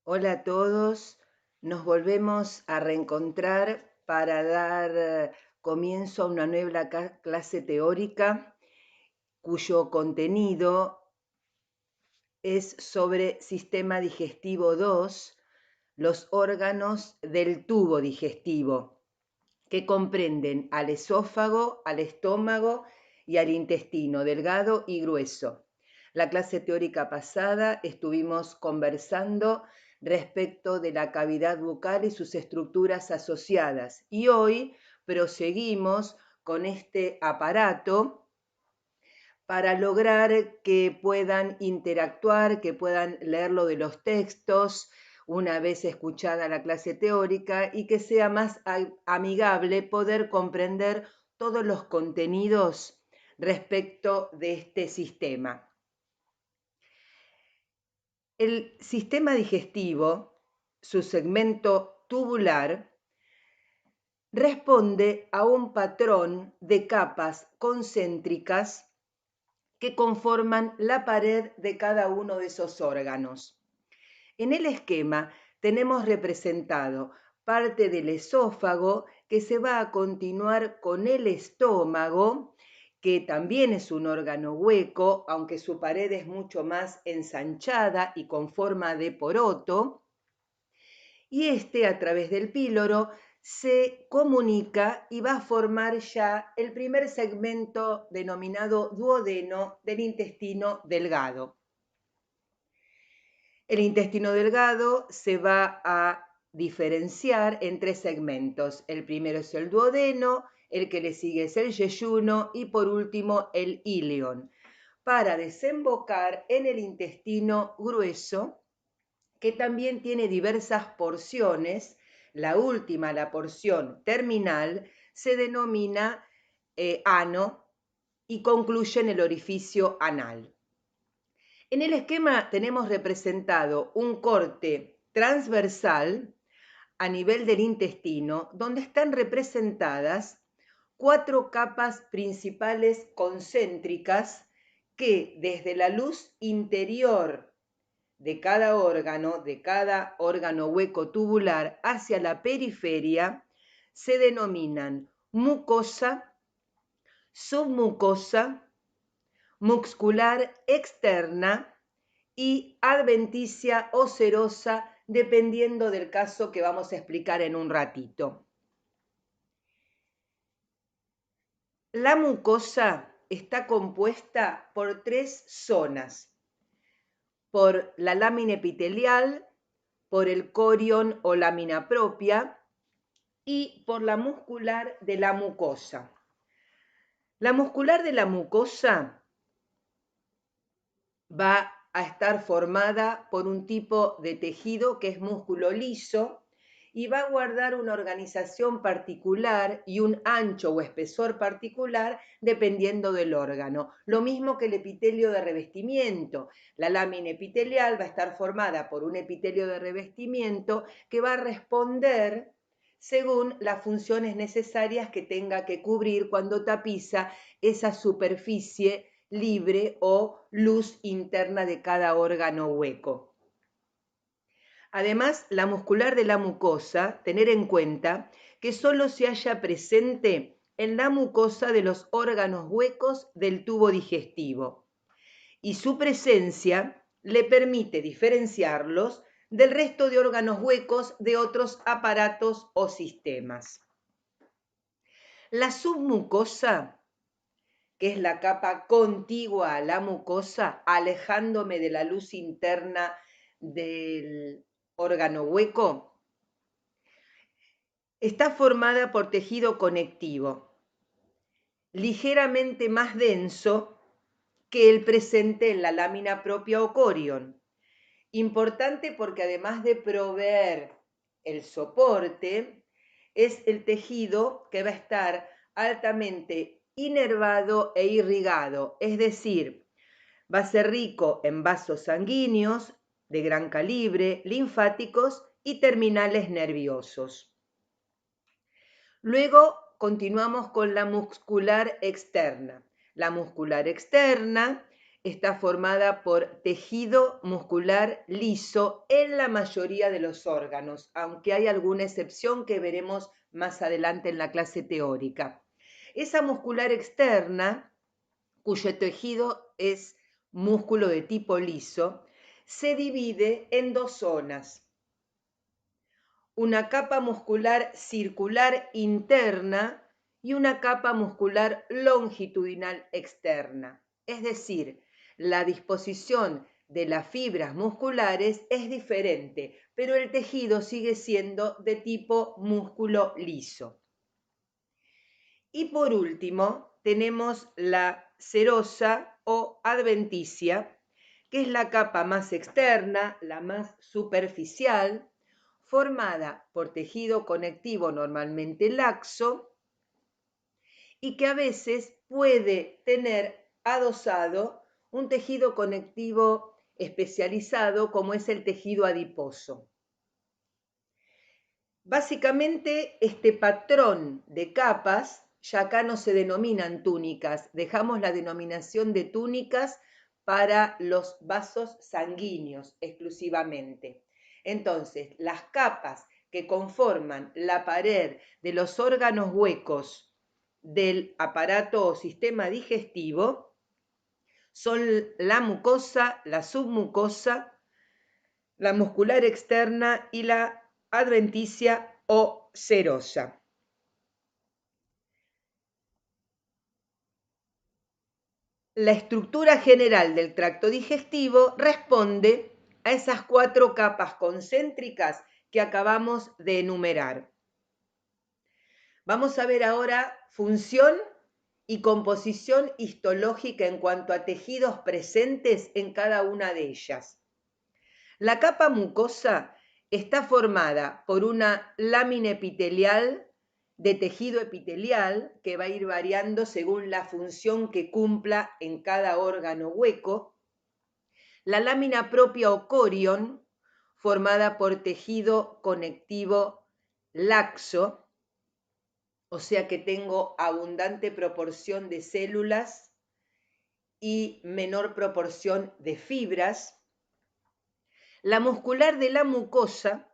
Hola a todos, nos volvemos a reencontrar para dar comienzo a una nueva clase teórica cuyo contenido es sobre sistema digestivo 2, los órganos del tubo digestivo, que comprenden al esófago, al estómago y al intestino delgado y grueso. La clase teórica pasada estuvimos conversando respecto de la cavidad bucal y sus estructuras asociadas y hoy proseguimos con este aparato para lograr que puedan interactuar, que puedan leer lo de los textos una vez escuchada la clase teórica y que sea más amigable poder comprender todos los contenidos respecto de este sistema. El sistema digestivo, su segmento tubular, responde a un patrón de capas concéntricas que conforman la pared de cada uno de esos órganos. En el esquema tenemos representado parte del esófago que se va a continuar con el estómago, que también es un órgano hueco, aunque su pared es mucho más ensanchada y con forma de poroto, y este a través del píloro se comunica y va a formar ya el primer segmento denominado duodeno del intestino delgado. El intestino delgado se va a diferenciar en tres segmentos. El primero es el duodeno, el que le sigue es el yeyuno y por último el ilion, para desembocar en el intestino grueso, que también tiene diversas porciones. La última, la porción terminal, se denomina ano y concluye en el orificio anal. En el esquema tenemos representado un corte transversal a nivel del intestino, donde están representadas 4 capas principales concéntricas que desde la luz interior de cada órgano hueco tubular hacia la periferia, se denominan mucosa, submucosa, muscular externa y adventicia o serosa, dependiendo del caso que vamos a explicar en un ratito. La mucosa está compuesta por 3 zonas: por la lámina epitelial, por el corion o lámina propia y por la muscular de la mucosa. La muscular de la mucosa va a estar formada por un tipo de tejido que es músculo liso y va a guardar una organización particular y un ancho o espesor particular dependiendo del órgano. Lo mismo que el epitelio de revestimiento. La lámina epitelial va a estar formada por un epitelio de revestimiento que va a responder según las funciones necesarias que tenga que cubrir cuando tapiza esa superficie libre o luz interna de cada órgano hueco. Además, la muscular de la mucosa, tener en cuenta que solo se halla presente en la mucosa de los órganos huecos del tubo digestivo y su presencia le permite diferenciarlos del resto de órganos huecos de otros aparatos o sistemas. La submucosa, que es la capa contigua a la mucosa, alejándome de la luz interna del órgano hueco, está formada por tejido conectivo, ligeramente más denso que el presente en la lámina propia o corion. Importante porque además de proveer el soporte, es el tejido que va a estar altamente inervado e irrigado, es decir, va a ser rico en vasos sanguíneos de gran calibre, linfáticos y terminales nerviosos. Luego continuamos con la muscular externa. La muscular externa está formada por tejido muscular liso en la mayoría de los órganos, aunque hay alguna excepción que veremos más adelante en la clase teórica. Esa muscular externa, cuyo tejido es músculo de tipo liso, se divide en dos zonas. Una capa muscular circular interna y una capa muscular longitudinal externa. Es decir, la disposición de las fibras musculares es diferente, pero el tejido sigue siendo de tipo músculo liso. Y por último, tenemos la serosa o adventicia, que es la capa más externa, la más superficial, formada por tejido conectivo normalmente laxo y que a veces puede tener adosado un tejido conectivo especializado como es el tejido adiposo. Básicamente este patrón de capas, ya acá no se denominan túnicas, dejamos la denominación de túnicas para los vasos sanguíneos exclusivamente. Entonces, las capas que conforman la pared de los órganos huecos del aparato o sistema digestivo son la mucosa, la submucosa, la muscular externa y la adventicia o serosa. La estructura general del tracto digestivo responde a esas 4 capas concéntricas que acabamos de enumerar. Vamos a ver ahora función y composición histológica en cuanto a tejidos presentes en cada una de ellas. La capa mucosa está formada por una lámina epitelial de tejido epitelial que va a ir variando según la función que cumpla en cada órgano hueco. La lámina propia o corion, formada por tejido conectivo laxo, o sea que tengo abundante proporción de células y menor proporción de fibras. La muscular de la mucosa,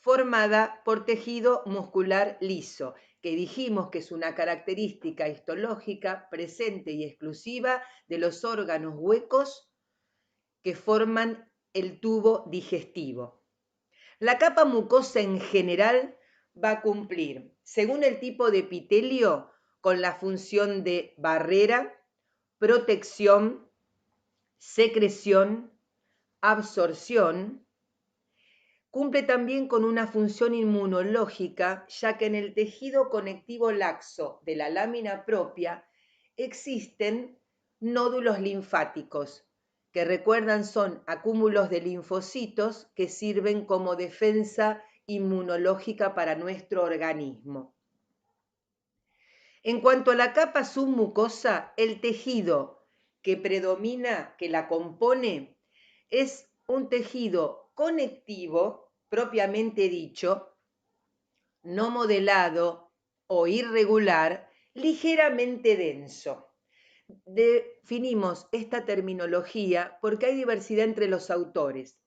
formada por tejido muscular liso, que dijimos que es una característica histológica presente y exclusiva de los órganos huecos que forman el tubo digestivo. La capa mucosa en general va a cumplir, según el tipo de epitelio, con la función de barrera, protección, secreción, absorción. Cumple también con una función inmunológica, ya que en el tejido conectivo laxo de la lámina propia existen nódulos linfáticos, que recuerdan son acúmulos de linfocitos que sirven como defensa inmunológica para nuestro organismo. En cuanto a la capa submucosa, el tejido que predomina, que la compone, es un tejido conectivo, propiamente dicho, no modelado o irregular, ligeramente denso. Definimos esta terminología porque hay diversidad entre los autores.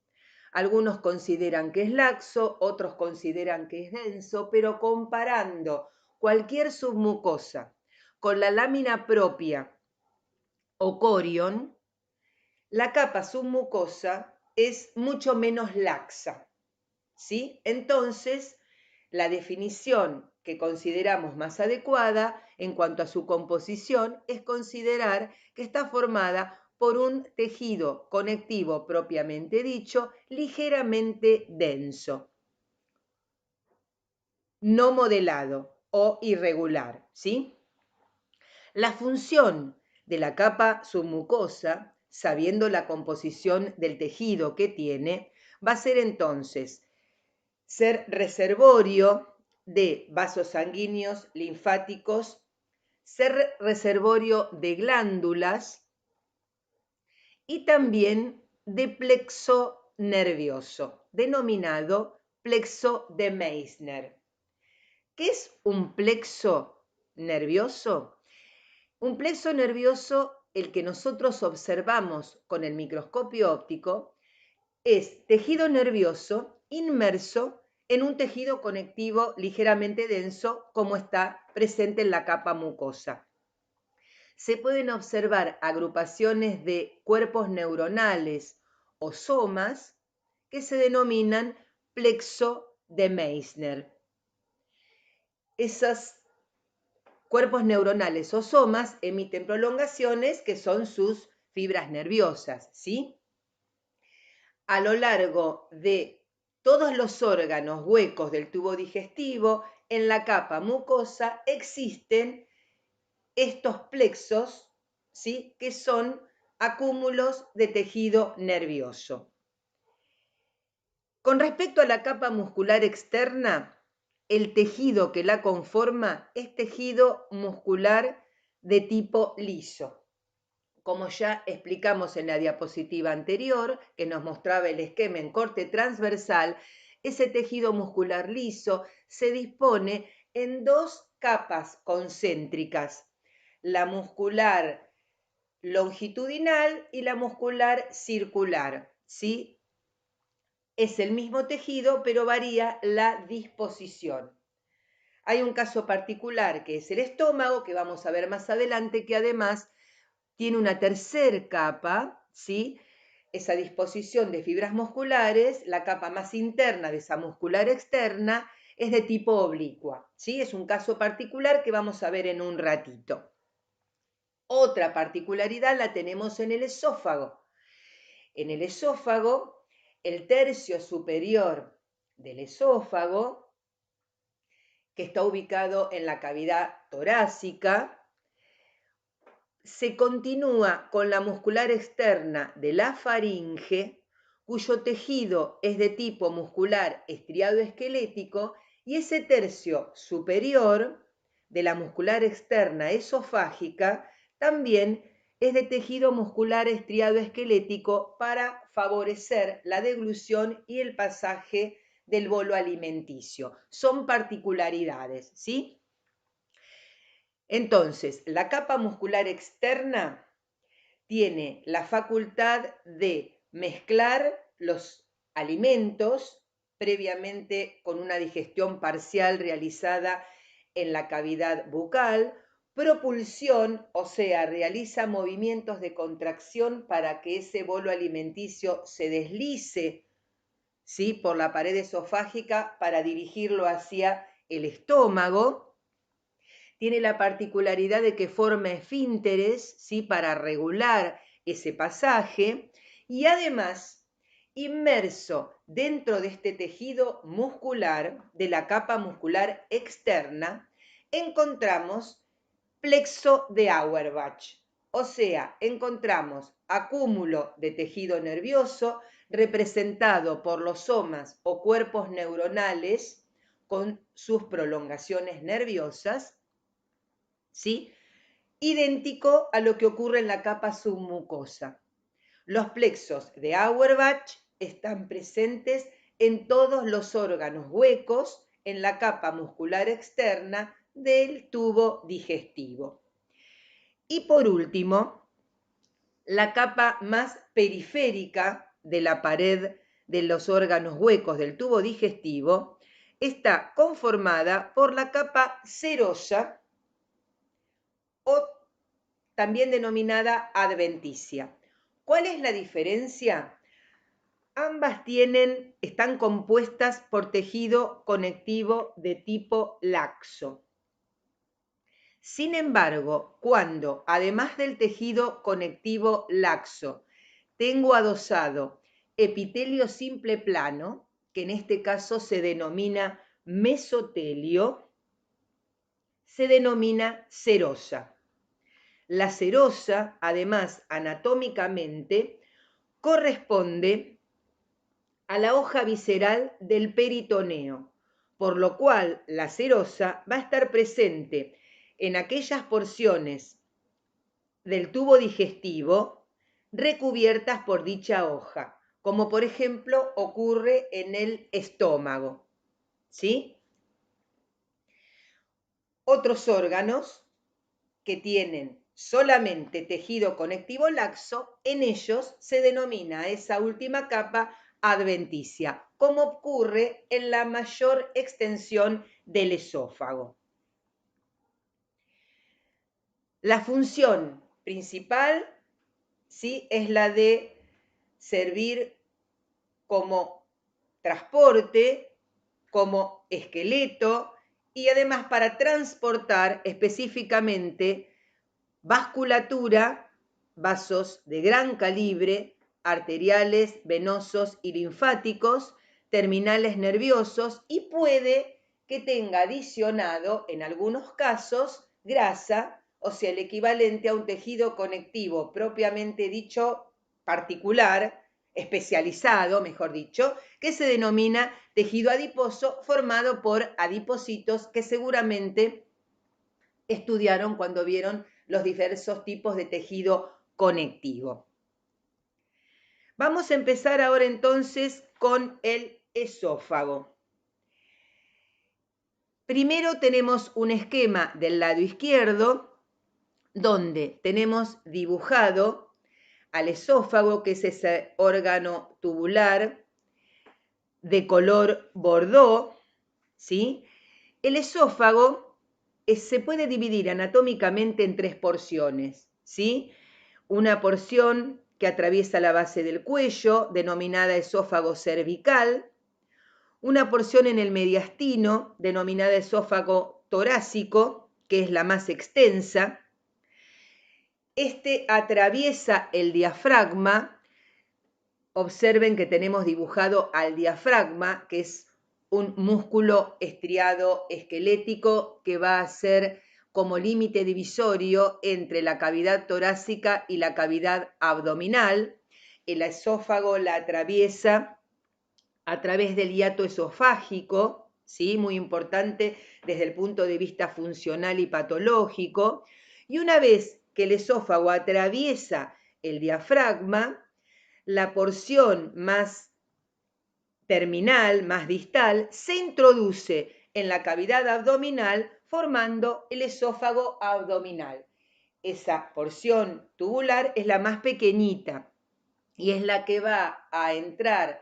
Algunos consideran que es laxo, otros consideran que es denso, pero comparando cualquier submucosa con la lámina propia o corion, la capa submucosa es mucho menos laxa, ¿sí? Entonces, la definición que consideramos más adecuada en cuanto a su composición es considerar que está formada por un tejido conectivo propiamente dicho, ligeramente denso, no modelado o irregular, ¿sí? La función de la capa submucosa, sabiendo la composición del tejido que tiene, va a ser entonces ser reservorio de vasos sanguíneos, linfáticos, ser reservorio de glándulas y también de plexo nervioso, denominado plexo de Meissner. ¿Qué es un plexo nervioso? Un plexo nervioso el que nosotros observamos con el microscopio óptico, es tejido nervioso inmerso en un tejido conectivo ligeramente denso, como está presente en la capa mucosa. Se pueden observar agrupaciones de cuerpos neuronales o somas que se denominan plexo de Meissner. Esos cuerpos neuronales o somas emiten prolongaciones que son sus fibras nerviosas, ¿sí? A lo largo de todos los órganos huecos del tubo digestivo, en la capa mucosa existen estos plexos, ¿sí? Que son acúmulos de tejido nervioso. Con respecto a la capa muscular externa, el tejido que la conforma es tejido muscular de tipo liso. Como ya explicamos en la diapositiva anterior, que nos mostraba el esquema en corte transversal, ese tejido muscular liso se dispone en dos capas concéntricas, la muscular longitudinal y la muscular circular, ¿sí? Es el mismo tejido, pero varía la disposición. Hay un caso particular que es el estómago, que vamos a ver más adelante, que además tiene una tercera capa, ¿sí? Esa disposición de fibras musculares, la capa más interna de esa muscular externa, es de tipo oblicua, ¿sí? Es un caso particular que vamos a ver en un ratito. Otra particularidad la tenemos en el esófago. En el esófago, el tercio superior del esófago, que está ubicado en la cavidad torácica, se continúa con la muscular externa de la faringe, cuyo tejido es de tipo muscular estriado esquelético, y ese tercio superior de la muscular externa esofágica también es de tejido muscular estriado esquelético para favorecer la deglución y el pasaje del bolo alimenticio. Son particularidades, ¿sí? Entonces, la capa muscular externa tiene la facultad de mezclar los alimentos previamente con una digestión parcial realizada en la cavidad bucal, propulsión, o sea, realiza movimientos de contracción para que ese bolo alimenticio se deslice, ¿sí?, por la pared esofágica para dirigirlo hacia el estómago. Tiene la particularidad de que forma esfínteres, ¿sí?, para regular ese pasaje, y además, inmerso dentro de este tejido muscular, de la capa muscular externa, encontramos plexo de Auerbach, o sea, encontramos acúmulo de tejido nervioso representado por los somas o cuerpos neuronales con sus prolongaciones nerviosas, ¿sí?, idéntico a lo que ocurre en la capa submucosa. Los plexos de Auerbach están presentes en todos los órganos huecos en la capa muscular externa del tubo digestivo. Y por último, la capa más periférica de la pared de los órganos huecos del tubo digestivo está conformada por la capa serosa, o también denominada adventicia. ¿Cuál es la diferencia? Ambas están compuestas por tejido conectivo de tipo laxo. Sin embargo, cuando, además del tejido conectivo laxo, tengo adosado epitelio simple plano, que en este caso se denomina mesotelio, se denomina serosa. La serosa, además, anatómicamente, corresponde a la hoja visceral del peritoneo, por lo cual la serosa va a estar presente en aquellas porciones del tubo digestivo recubiertas por dicha hoja, como por ejemplo ocurre en el estómago, ¿sí? Otros órganos que tienen solamente tejido conectivo laxo, en ellos se denomina esa última capa adventicia, como ocurre en la mayor extensión del esófago. La función principal, ¿sí?, es la de servir como transporte, como esqueleto y además para transportar específicamente vasculatura, vasos de gran calibre, arteriales, venosos y linfáticos, terminales nerviosos, y puede que tenga adicionado, en algunos casos, grasa, o sea, el equivalente a un tejido conectivo propiamente dicho particular, especializado, mejor dicho, que se denomina tejido adiposo, formado por adipocitos que seguramente estudiaron cuando vieron los diversos tipos de tejido conectivo. Vamos a empezar ahora entonces con el esófago. Primero tenemos un esquema del lado izquierdo donde tenemos dibujado al esófago, que es ese órgano tubular de color bordó, ¿sí? El esófago se puede dividir anatómicamente en tres porciones, ¿sí? Una porción que atraviesa la base del cuello, denominada esófago cervical, una porción en el mediastino, denominada esófago torácico, que es la más extensa. Este atraviesa el diafragma. Observen que tenemos dibujado al diafragma, que es un músculo estriado esquelético que va a ser como límite divisorio entre la cavidad torácica y la cavidad abdominal. El esófago la atraviesa a través del hiato esofágico, ¿sí?, muy importante desde el punto de vista funcional y patológico. Y una vez que el esófago atraviesa el diafragma, la porción más terminal, más distal, se introduce en la cavidad abdominal formando el esófago abdominal. Esa porción tubular es la más pequeñita y es la que va a entrar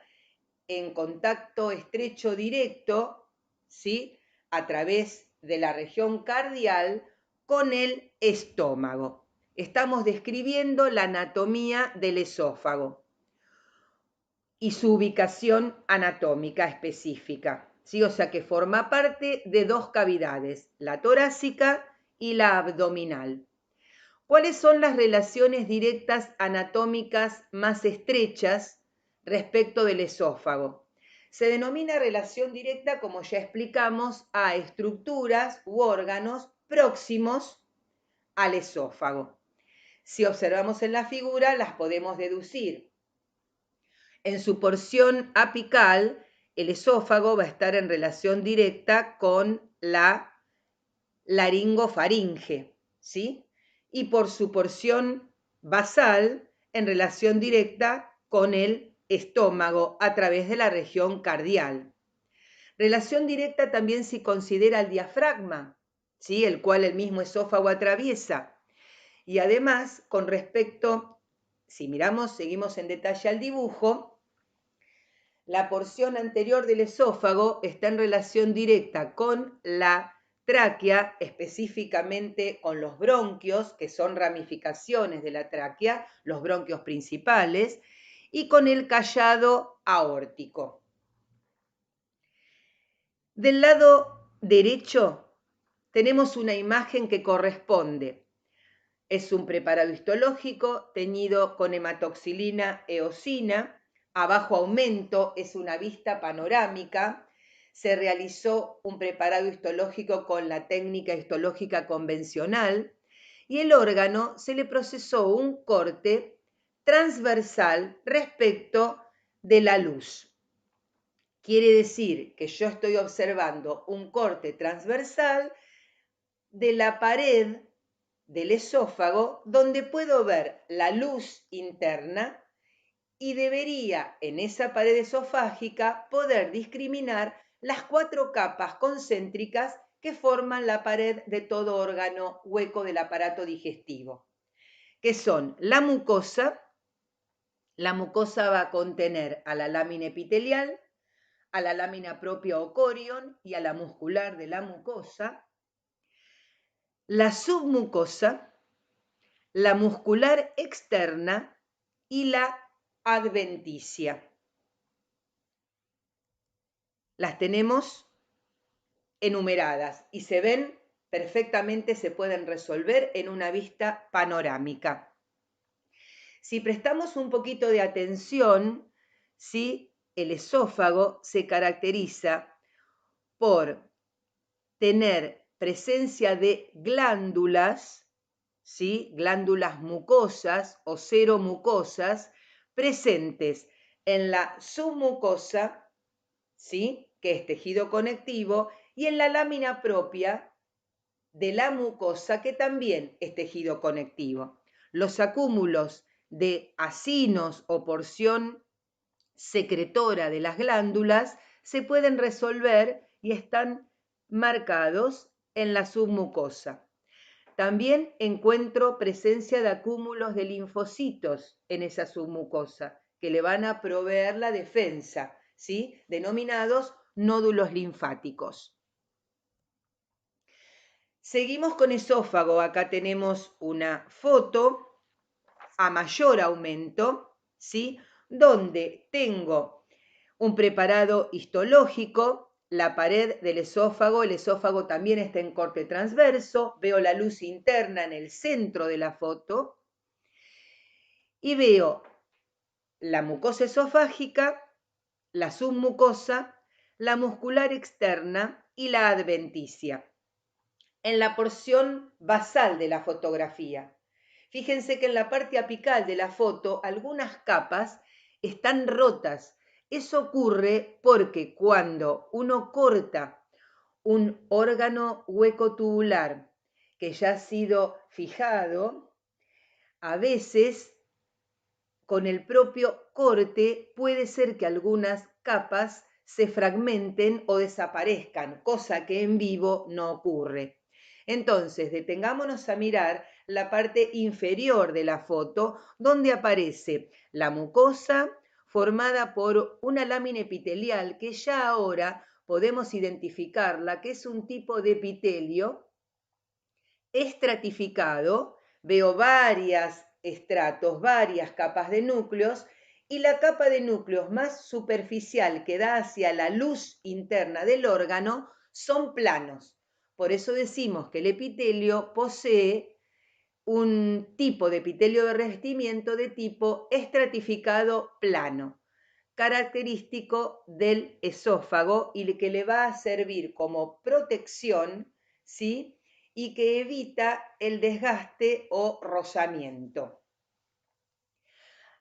en contacto estrecho directo, ¿sí?, a través de la región cardial con el estómago. Estamos describiendo la anatomía del esófago y su ubicación anatómica específica, ¿sí? O sea que forma parte de dos cavidades, la torácica y la abdominal. ¿Cuáles son las relaciones directas anatómicas más estrechas respecto del esófago? Se denomina relación directa, como ya explicamos, a estructuras u órganos próximos al esófago. Si observamos en la figura, las podemos deducir. En su porción apical, el esófago va a estar en relación directa con la laringofaringe, ¿sí? Y por su porción basal, en relación directa con el estómago a través de la región cardial. Relación directa también se considera el diafragma, ¿sí?, el cual el mismo esófago atraviesa. Y además, con respecto, si miramos, seguimos en detalle al dibujo, la porción anterior del esófago está en relación directa con la tráquea, específicamente con los bronquios, que son ramificaciones de la tráquea, los bronquios principales, y con el callado aórtico. Del lado derecho tenemos una imagen que corresponde. Es un preparado histológico teñido con hematoxilina eosina. A bajo aumento es una vista panorámica. Se realizó un preparado histológico con la técnica histológica convencional y el órgano se le procesó un corte transversal respecto de la luz. Quiere decir que yo estoy observando un corte transversal de la pared del esófago donde puedo ver la luz interna y debería en esa pared esofágica poder discriminar las 4 capas concéntricas que forman la pared de todo órgano hueco del aparato digestivo, que son la mucosa. La mucosa va a contener a la lámina epitelial, a la lámina propia o corion y a la muscular de la mucosa, la submucosa, la muscular externa y la adventicia. Las tenemos enumeradas y se ven perfectamente, se pueden resolver en una vista panorámica. Si prestamos un poquito de atención, ¿sí? El esófago se caracteriza por tener presencia de glándulas, ¿sí? Glándulas mucosas o seromucosas presentes en la submucosa, ¿sí? Que es tejido conectivo, y en la lámina propia de la mucosa, que también es tejido conectivo. Los acúmulos de acinos o porción secretora de las glándulas se pueden resolver y están marcados en la submucosa. También encuentro presencia de acúmulos de linfocitos en esa submucosa que le van a proveer la defensa, ¿sí? Denominados nódulos linfáticos. Seguimos con esófago. Acá tenemos una foto a mayor aumento, ¿sí? Donde tengo un preparado histológico, la pared del esófago, el esófago también está en corte transverso, veo la luz interna en el centro de la foto y veo la mucosa esofágica, la submucosa, la muscular externa y la adventicia en la porción basal de la fotografía. Fíjense que en la parte apical de la foto algunas capas están rotas. Eso ocurre porque cuando uno corta un órgano hueco tubular que ya ha sido fijado, a veces con el propio corte puede ser que algunas capas se fragmenten o desaparezcan, cosa que en vivo no ocurre. Entonces, detengámonos a mirar la parte inferior de la foto, donde aparece la mucosa formada por una lámina epitelial que ya ahora podemos identificarla, que es un tipo de epitelio estratificado. Veo varias estratos, varias capas de núcleos, y la capa de núcleos más superficial que da hacia la luz interna del órgano son planos. Por eso decimos que el epitelio posee un tipo de epitelio de revestimiento de tipo estratificado plano, característico del esófago y que le va a servir como protección, ¿sí? Y que evita el desgaste o rozamiento.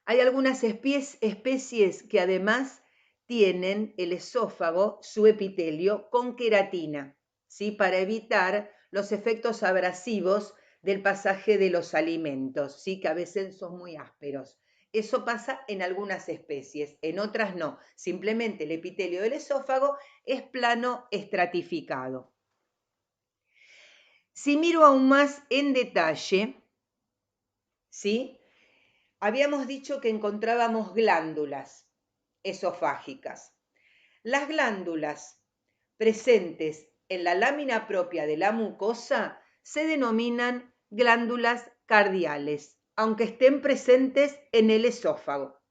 Hay algunas especies que además tienen el esófago, su epitelio, con queratina, ¿sí? Para evitar los efectos abrasivos del pasaje de los alimentos, ¿sí? Que a veces son muy ásperos. Eso pasa en algunas especies, en otras no. Simplemente el epitelio del esófago es plano estratificado. Si miro aún más en detalle, ¿sí? Habíamos dicho que encontrábamos glándulas esofágicas. Las glándulas presentes en la lámina propia de la mucosa se denominan glándulas cardiales, aunque estén presentes en el esófago.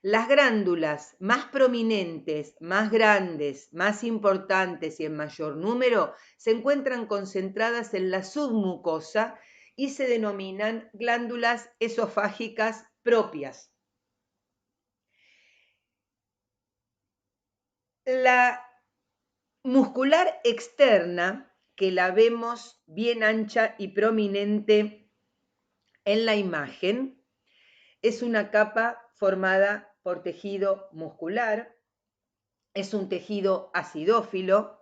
Las glándulas más prominentes, más grandes, más importantes y en mayor número se encuentran concentradas en la submucosa y se denominan glándulas esofágicas propias. La muscular externa, que la vemos bien ancha y prominente en la imagen, es una capa formada por tejido muscular, es un tejido acidófilo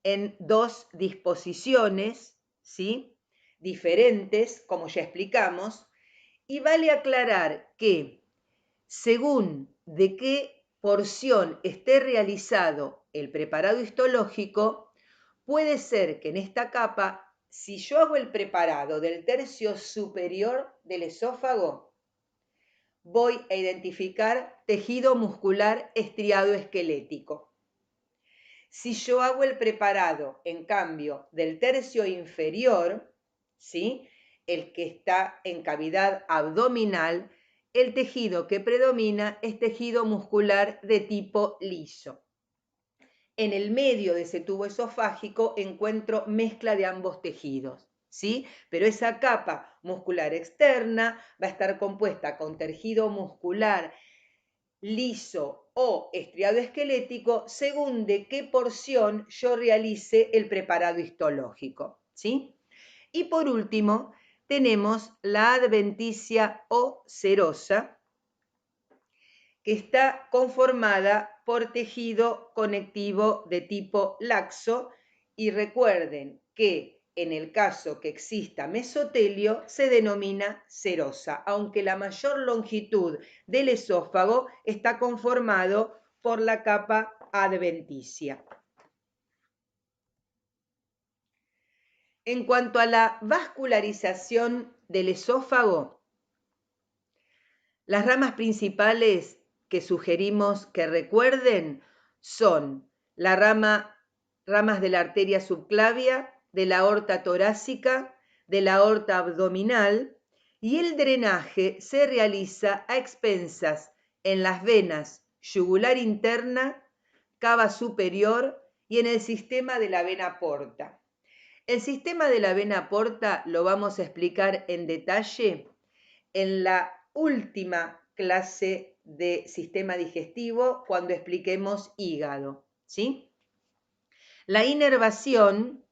en dos disposiciones, ¿sí? Diferentes, como ya explicamos, y vale aclarar que según de qué porción esté realizado el preparado histológico, puede ser que en esta capa, si yo hago el preparado del tercio superior del esófago, voy a identificar tejido muscular estriado esquelético. Si yo hago el preparado, en cambio, del tercio inferior, ¿sí?, el que está en cavidad abdominal, el tejido que predomina es tejido muscular de tipo liso. En el medio de ese tubo esofágico encuentro mezcla de ambos tejidos, ¿sí? Pero esa capa muscular externa va a estar compuesta con tejido muscular liso o estriado esquelético según de qué porción yo realice el preparado histológico, ¿sí? Y por último, tenemos la adventicia o serosa, que está conformada por tejido conectivo de tipo laxo, y recuerden que en el caso que exista mesotelio se denomina serosa, aunque la mayor longitud del esófago está conformado por la capa adventicia. En cuanto a la vascularización del esófago, las ramas principales que sugerimos que recuerden son las ramas de la arteria subclavia, de la aorta torácica, de la aorta abdominal, y el drenaje se realiza a expensas en las venas yugular interna, cava superior y en el sistema de la vena porta. El sistema de la vena porta lo vamos a explicar en detalle en la última clase de sistema digestivo cuando expliquemos hígado, ¿sí? La inervación,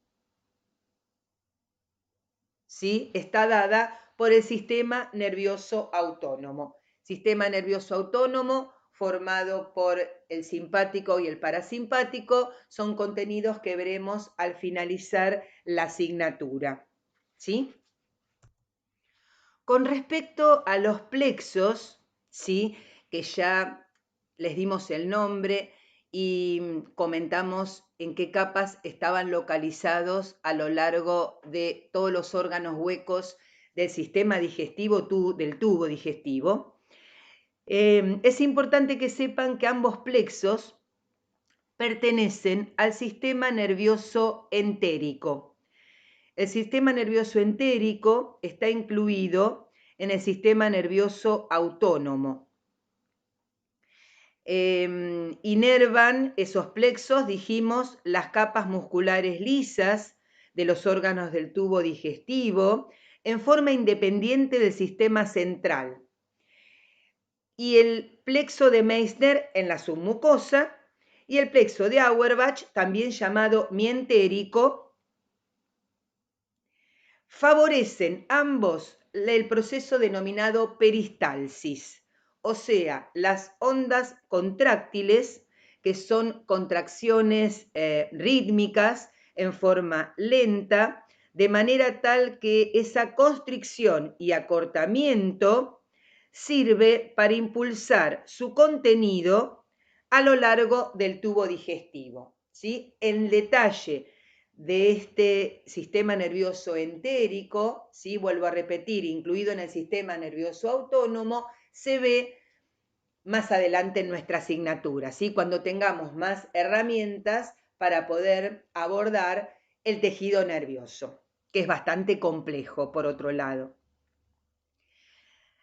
¿sí?, está dada por el sistema nervioso autónomo. Sistema nervioso autónomo formado por el simpático y el parasimpático son contenidos que veremos al finalizar la asignatura, ¿sí? Con respecto a los plexos, ¿sí?, que ya les dimos el nombre y comentamos en qué capas estaban localizados a lo largo de todos los órganos huecos del sistema digestivo, del tubo digestivo. Es importante que sepan que ambos plexos pertenecen al sistema nervioso entérico. El sistema nervioso entérico está incluido en el sistema nervioso autónomo. Inervan esos plexos, dijimos, las capas musculares lisas de los órganos del tubo digestivo en forma independiente del sistema central. Y el plexo de Meissner en la submucosa y el plexo de Auerbach, también llamado mientérico, favorecen ambos el proceso denominado peristalsis, o sea, las ondas contráctiles, que son contracciones rítmicas en forma lenta, de manera tal que esa constricción y acortamiento sirve para impulsar su contenido a lo largo del tubo digestivo, ¿sí? En detalle de este sistema nervioso entérico, ¿sí?, vuelvo a repetir, incluido en el sistema nervioso autónomo, se ve más adelante en nuestra asignatura, ¿sí?, cuando tengamos más herramientas para poder abordar el tejido nervioso, que es bastante complejo, por otro lado.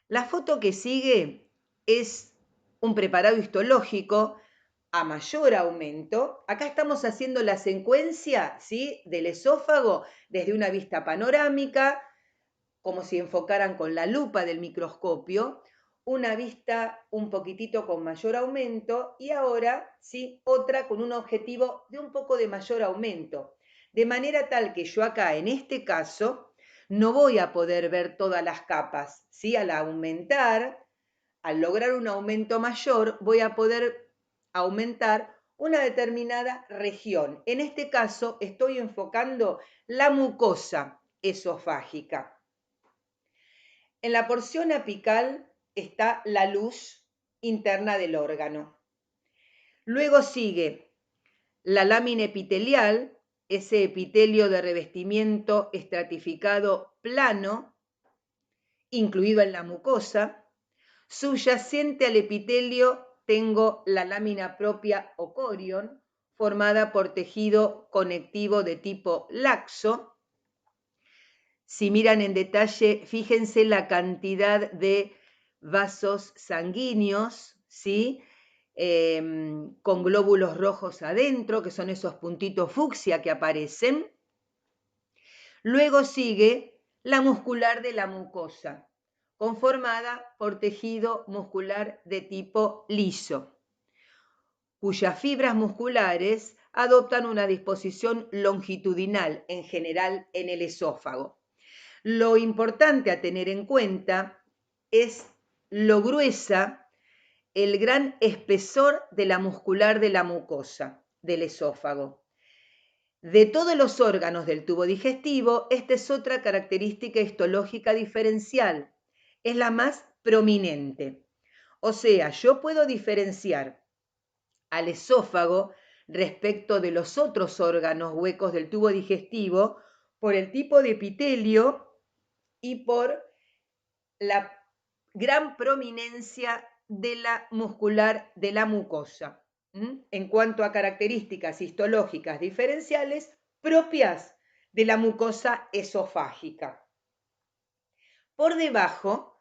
La foto que sigue es un preparado histológico a mayor aumento. Acá estamos haciendo la secuencia, ¿sí?, del esófago desde una vista panorámica, como si enfocaran con la lupa del microscopio, una vista un poquitito con mayor aumento y ahora, ¿sí?, otra con un objetivo de un poco de mayor aumento. De manera tal que yo acá, en este caso, no voy a poder ver todas las capas, ¿sí? Al aumentar, al lograr un aumento mayor, voy a poder aumentar una determinada región. En este caso, estoy enfocando la mucosa esofágica. En la porción apical está la luz interna del órgano. Luego sigue la lámina epitelial, ese epitelio de revestimiento estratificado plano, incluido en la mucosa. Subyacente al epitelio tengo la lámina propia o corion, formada por tejido conectivo de tipo laxo. Si miran en detalle, fíjense la cantidad de vasos sanguíneos, ¿sí? Con glóbulos rojos adentro, que son esos puntitos fucsia que aparecen. Luego sigue la muscular de la mucosa, conformada por tejido muscular de tipo liso, cuyas fibras musculares adoptan una disposición longitudinal, en general en el esófago. Lo importante a tener en cuenta es lo gruesa, el gran espesor de la muscular de la mucosa del esófago. De todos los órganos del tubo digestivo, esta es otra característica histológica diferencial, es la más prominente. O sea, yo puedo diferenciar al esófago respecto de los otros órganos huecos del tubo digestivo por el tipo de epitelio y por la gran prominencia de la muscular de la mucosa, en cuanto a características histológicas diferenciales propias de la mucosa esofágica. Por debajo,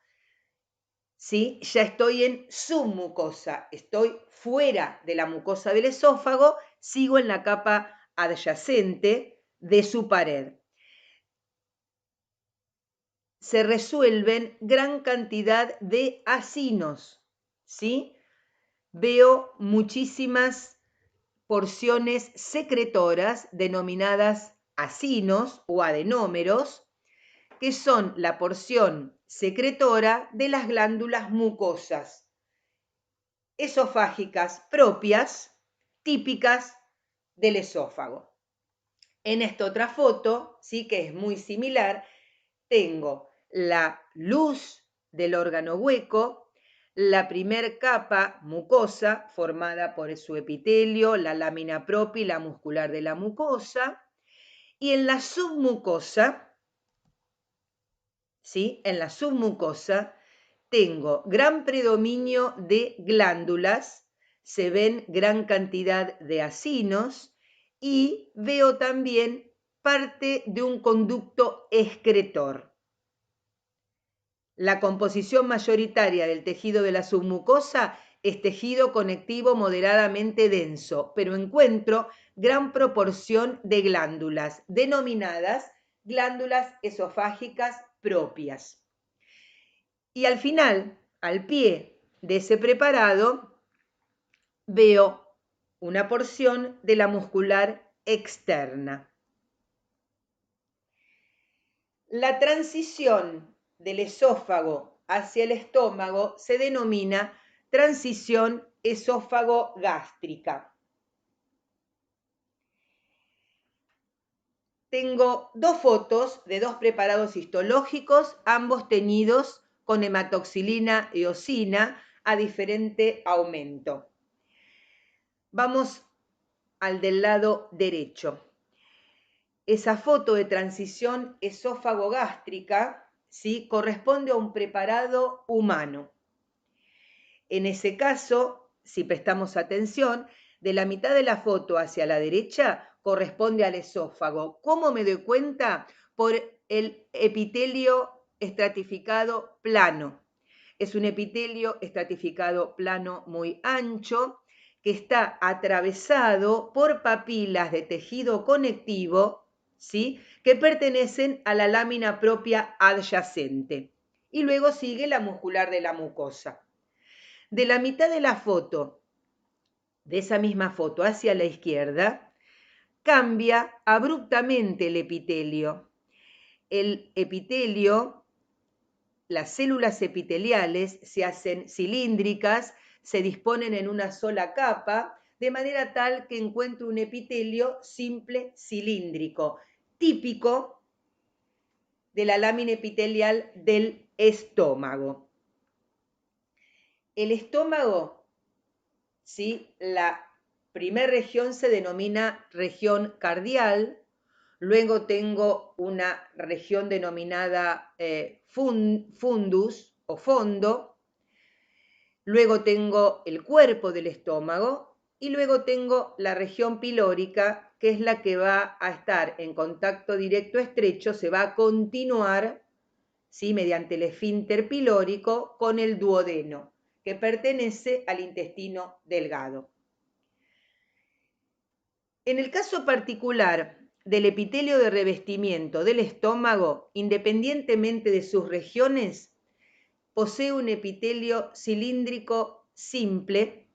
¿sí? Ya estoy en submucosa, estoy fuera de la mucosa del esófago, sigo en la capa adyacente de su pared. Se resuelven gran cantidad de acinos, ¿sí? Veo muchísimas porciones secretoras denominadas acinos o adenómeros, que son la porción secretora de las glándulas mucosas esofágicas propias, típicas del esófago. En esta otra foto, sí, que es muy similar, tengo la luz del órgano hueco, la primer capa mucosa formada por su epitelio, la lámina propia y la muscular de la mucosa, y en la submucosa, ¿sí? En la submucosa tengo gran predominio de glándulas, se ven gran cantidad de acinos y veo también parte de un conducto excretor. La composición mayoritaria del tejido de la submucosa es tejido conectivo moderadamente denso, pero encuentro gran proporción de glándulas, denominadas glándulas esofágicas propias. Y al final, al pie de ese preparado, veo una porción de la muscular externa. La transición del esófago hacia el estómago se denomina transición esófago-gástrica. Tengo dos fotos de dos preparados histológicos, ambos teñidos con hematoxilina eosina a diferente aumento. Vamos al del lado derecho. Esa foto de transición esófago-gástrica, ¿sí?, corresponde a un preparado humano. En ese caso, si prestamos atención, de la mitad de la foto hacia la derecha corresponde al esófago. ¿Cómo me doy cuenta? Por el epitelio estratificado plano. Es un epitelio estratificado plano muy ancho que está atravesado por papilas de tejido conectivo, ¿sí?, que pertenecen a la lámina propia adyacente. Y luego sigue la muscular de la mucosa. De la mitad de la foto, de esa misma foto hacia la izquierda, cambia abruptamente el epitelio. El epitelio, las células epiteliales se hacen cilíndricas, se disponen en una sola capa, de manera tal que encuentro un epitelio simple cilíndrico, típico de la lámina epitelial del estómago. El estómago, ¿sí?, la primera región se denomina región cardial, luego tengo una región denominada fundus o fondo, luego tengo el cuerpo del estómago y luego tengo la región pilórica, que es la que va a estar en contacto directo estrecho, se va a continuar, ¿sí?, mediante el esfínter pilórico con el duodeno, que pertenece al intestino delgado. En el caso particular del epitelio de revestimiento del estómago, independientemente de sus regiones, posee un epitelio cilíndrico simple,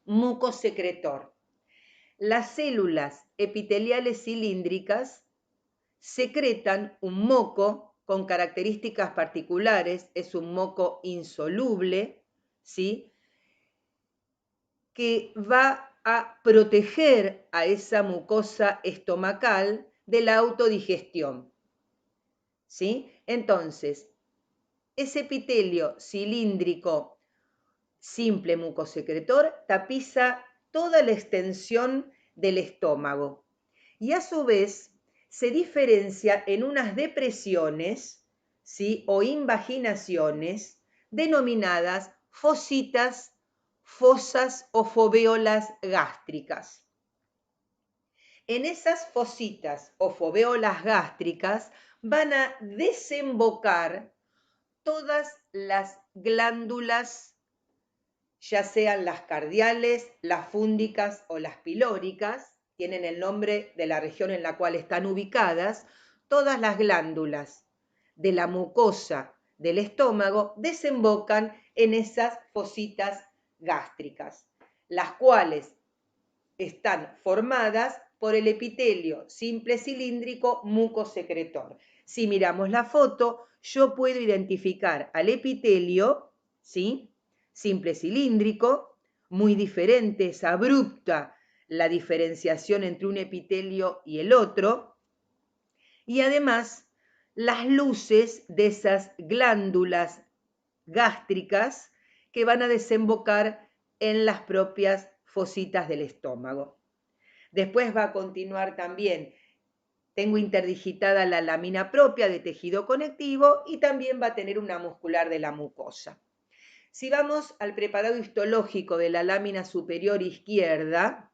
mucosecretor. Las células epiteliales cilíndricas secretan un moco con características particulares, es un moco insoluble, ¿sí?, que va a proteger a esa mucosa estomacal de la autodigestión, ¿sí? Entonces, ese epitelio cilíndrico simple mucosecretor tapiza toda la extensión del estómago y a su vez se diferencia en unas depresiones, ¿sí?, o invaginaciones denominadas fositas, fosas o fovéolas gástricas. En esas fositas o fovéolas gástricas van a desembocar todas las glándulas, ya sean las cardiales, las fúndicas o las pilóricas, tienen el nombre de la región en la cual están ubicadas, todas las glándulas de la mucosa del estómago desembocan en esas fositas gástricas, las cuales están formadas por el epitelio simple cilíndrico mucosecretor. Si miramos la foto, yo puedo identificar al epitelio, ¿sí?, simple cilíndrico, muy diferente, es abrupta la diferenciación entre un epitelio y el otro, y además las luces de esas glándulas gástricas que van a desembocar en las propias fositas del estómago. Después va a continuar también, tengo interdigitada la lámina propia de tejido conectivo y también va a tener una muscular de la mucosa. Si vamos al preparado histológico de la lámina superior izquierda,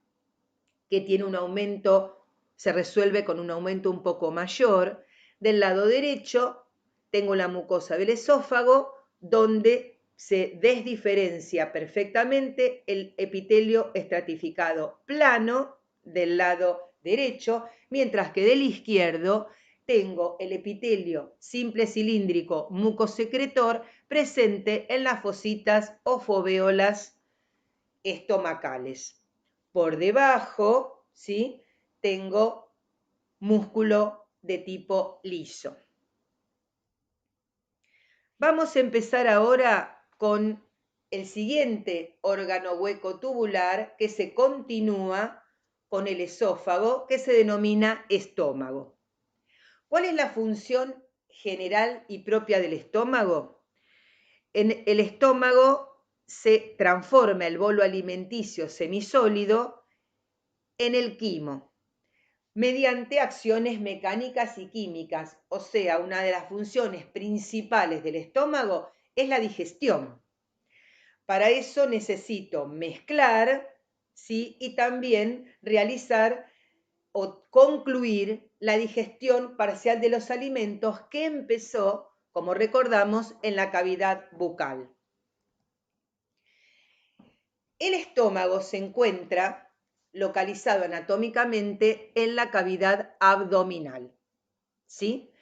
que tiene un aumento, se resuelve con un aumento un poco mayor, del lado derecho tengo la mucosa del esófago, donde se desdiferencia perfectamente el epitelio estratificado plano del lado derecho, mientras que del izquierdo tengo el epitelio simple cilíndrico mucosecretor presente en las fositas o fovéolas estomacales. Por debajo, ¿sí?, tengo músculo de tipo liso. Vamos a empezar ahora con el siguiente órgano hueco tubular que se continúa con el esófago, que se denomina estómago. ¿Cuál es la función general y propia del estómago? En el estómago se transforma el bolo alimenticio semisólido en el quimo, mediante acciones mecánicas y químicas, o sea, una de las funciones principales del estómago es la digestión. Para eso necesito mezclar, ¿sí?, y también realizar o concluir la digestión parcial de los alimentos que empezó, como recordamos, en la cavidad bucal. El estómago se encuentra localizado anatómicamente en la cavidad abdominal, ¿sí?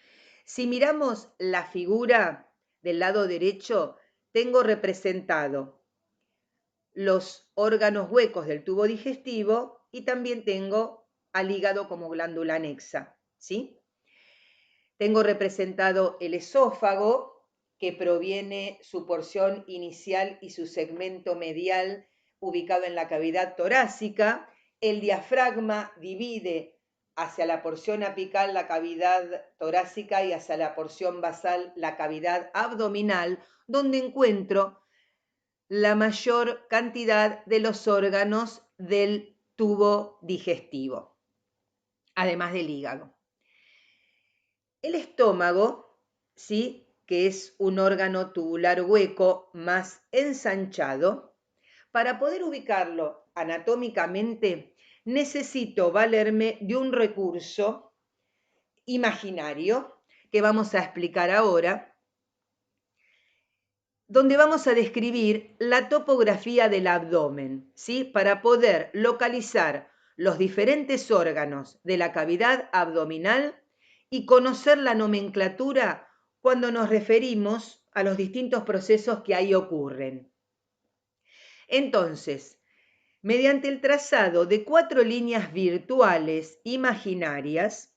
Si miramos la figura del lado derecho, tengo representado los órganos huecos del tubo digestivo y también tengo al hígado como glándula anexa, ¿sí? Tengo representado el esófago, que proviene su porción inicial y su segmento medial ubicado en la cavidad torácica. El diafragma divide hacia la porción apical la cavidad torácica y hacia la porción basal la cavidad abdominal, donde encuentro la mayor cantidad de los órganos del tubo digestivo, además del hígado. El estómago, ¿sí?, que es un órgano tubular hueco más ensanchado, para poder ubicarlo anatómicamente, necesito valerme de un recurso imaginario que vamos a explicar ahora, donde vamos a describir la topografía del abdomen, ¿sí?, para poder localizar los diferentes órganos de la cavidad abdominal y conocer la nomenclatura cuando nos referimos a los distintos procesos que ahí ocurren. Entonces, mediante el trazado de 4 líneas virtuales imaginarias,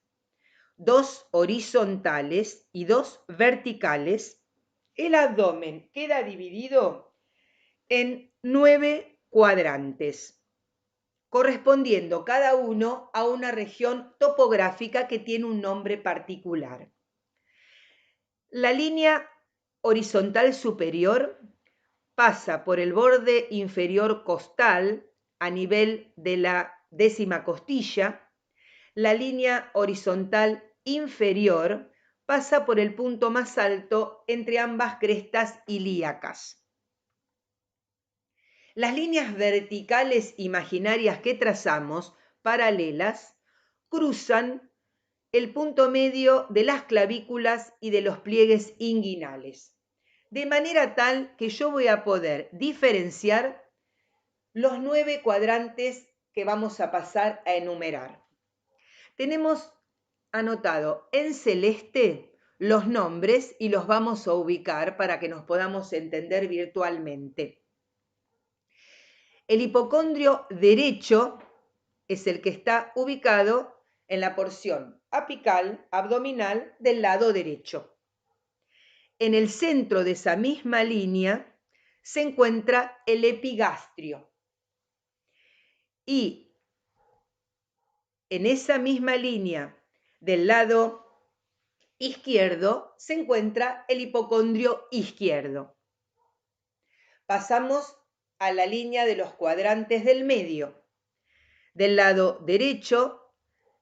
2 horizontales y 2 verticales, el abdomen queda dividido en 9 cuadrantes, correspondiendo cada uno a una región topográfica que tiene un nombre particular. La línea horizontal superior pasa por el borde inferior costal a nivel de la 10ª costilla. La línea horizontal inferior pasa por el punto más alto entre ambas crestas ilíacas. Las líneas verticales imaginarias que trazamos, paralelas, cruzan el punto medio de las clavículas y de los pliegues inguinales, de manera tal que yo voy a poder diferenciar los 9 cuadrantes que vamos a pasar a enumerar. Tenemos anotado en celeste los nombres y los vamos a ubicar para que nos podamos entender virtualmente. El hipocondrio derecho es el que está ubicado en la porción apical, abdominal del lado derecho. En el centro de esa misma línea se encuentra el epigastrio. Y en esa misma línea del lado izquierdo se encuentra el hipocondrio izquierdo. Pasamos a la línea de los cuadrantes del medio. Del lado derecho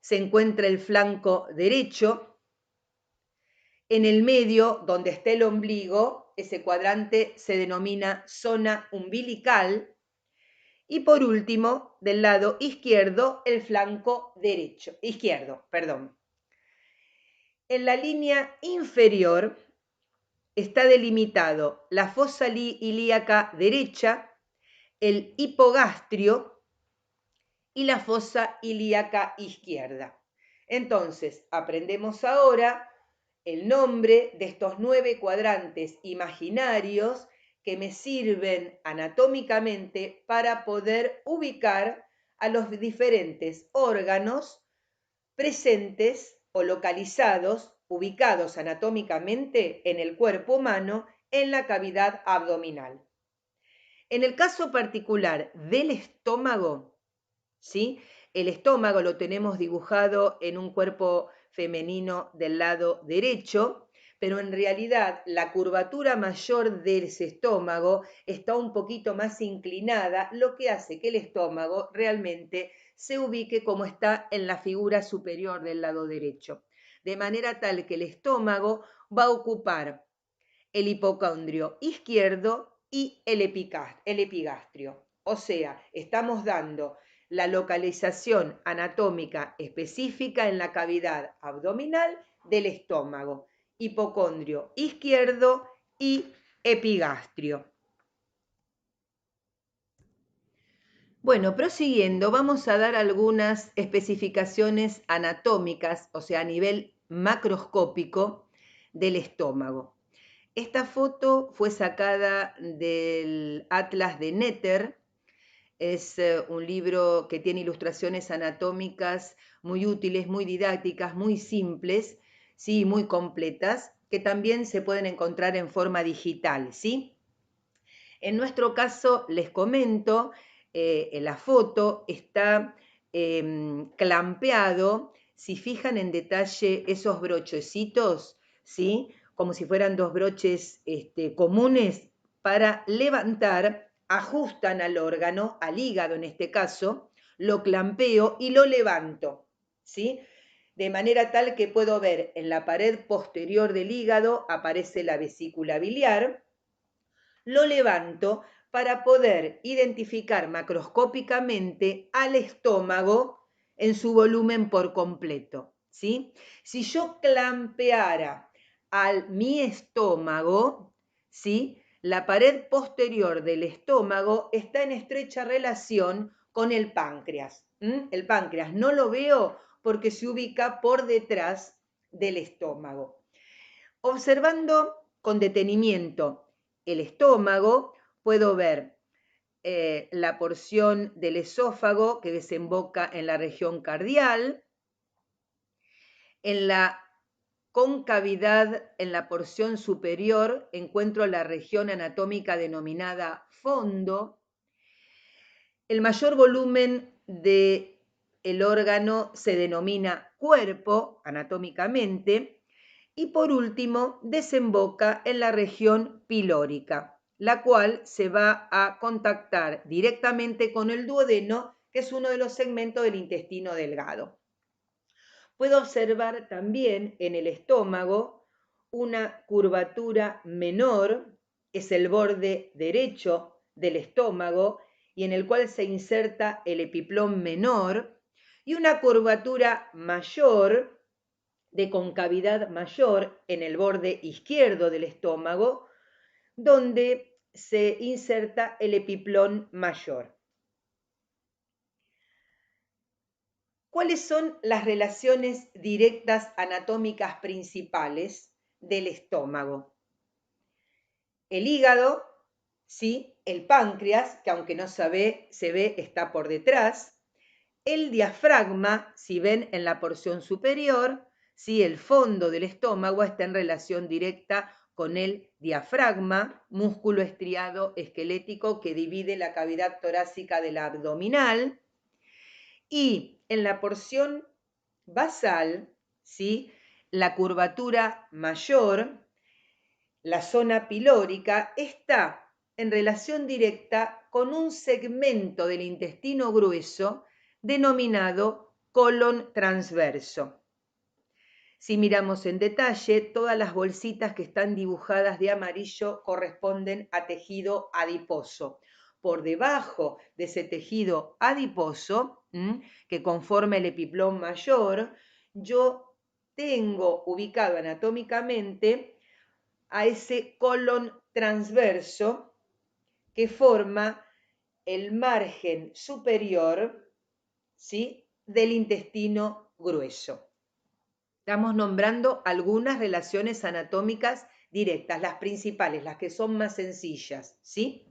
se encuentra el flanco derecho. En el medio, donde está el ombligo, ese cuadrante se denomina zona umbilical. Y por último, del lado izquierdo, el flanco izquierdo. En la línea inferior está delimitado la fosa ilíaca derecha, el hipogastrio y la fosa ilíaca izquierda. Entonces, aprendemos ahora el nombre de estos 9 cuadrantes imaginarios que me sirven anatómicamente para poder ubicar a los diferentes órganos presentes o localizados, ubicados anatómicamente en el cuerpo humano en la cavidad abdominal. En el caso particular del estómago, ¿sí?, el estómago lo tenemos dibujado en un cuerpo femenino del lado derecho, pero en realidad la curvatura mayor de ese estómago está un poquito más inclinada, lo que hace que el estómago realmente se ubique como está en la figura superior del lado derecho, de manera tal que el estómago va a ocupar el hipocondrio izquierdo y el epigastrio. O sea, estamos dando la localización anatómica específica en la cavidad abdominal del estómago, hipocondrio izquierdo y epigastrio. Bueno, prosiguiendo, vamos a dar algunas especificaciones anatómicas, o sea, a nivel macroscópico del estómago. Esta foto fue sacada del Atlas de Netter. Es un libro que tiene ilustraciones anatómicas muy útiles, muy didácticas, muy simples, ¿sí?, muy completas, que también se pueden encontrar en forma digital, ¿sí? En nuestro caso, les comento, en la foto está clampeado, si fijan en detalle esos brochecitos, ¿sí?, como si fueran 2 broches comunes, para levantar, ajustan al órgano, al hígado en este caso, lo clampeo y lo levanto, ¿sí? de manera tal que puedo ver en la pared posterior del hígado aparece la vesícula biliar. Lo levanto para poder identificar macroscópicamente al estómago en su volumen por completo, ¿sí? Si yo clampeara mi estómago, ¿sí? La pared posterior del estómago está en estrecha relación con el páncreas. El páncreas no lo veo porque se ubica por detrás del estómago. Observando con detenimiento el estómago, puedo ver la porción del esófago que desemboca en la región cardial, en la concavidad, en la porción superior, encuentro la región anatómica denominada fondo. El mayor volumen del órgano se denomina cuerpo, anatómicamente, y por último desemboca en la región pilórica, la cual se va a contactar directamente con el duodeno, que es uno de los segmentos del intestino delgado. Puedo observar también en el estómago una curvatura menor, es el borde derecho del estómago, y en el cual se inserta el epiplón menor, y una curvatura mayor, de concavidad mayor, en el borde izquierdo del estómago, donde se inserta el epiplón mayor. ¿Cuáles son las relaciones directas anatómicas principales del estómago? El hígado, ¿sí? El páncreas, que aunque no se ve, está por detrás. El diafragma, si ven en la porción superior, ¿sí? El fondo del estómago está en relación directa con el diafragma, músculo estriado esquelético que divide la cavidad torácica de la abdominal. Y en la porción basal, ¿sí? La curvatura mayor, la zona pilórica, está en relación directa con un segmento del intestino grueso denominado colon transverso. Si miramos en detalle, todas las bolsitas que están dibujadas de amarillo corresponden a tejido adiposo. Por debajo de ese tejido adiposo, que conforma el epiplón mayor, yo tengo ubicado anatómicamente a ese colon transverso que forma el margen superior, ¿sí?, del intestino grueso. Estamos nombrando algunas relaciones anatómicas directas, las principales, las que son más sencillas, ¿sí?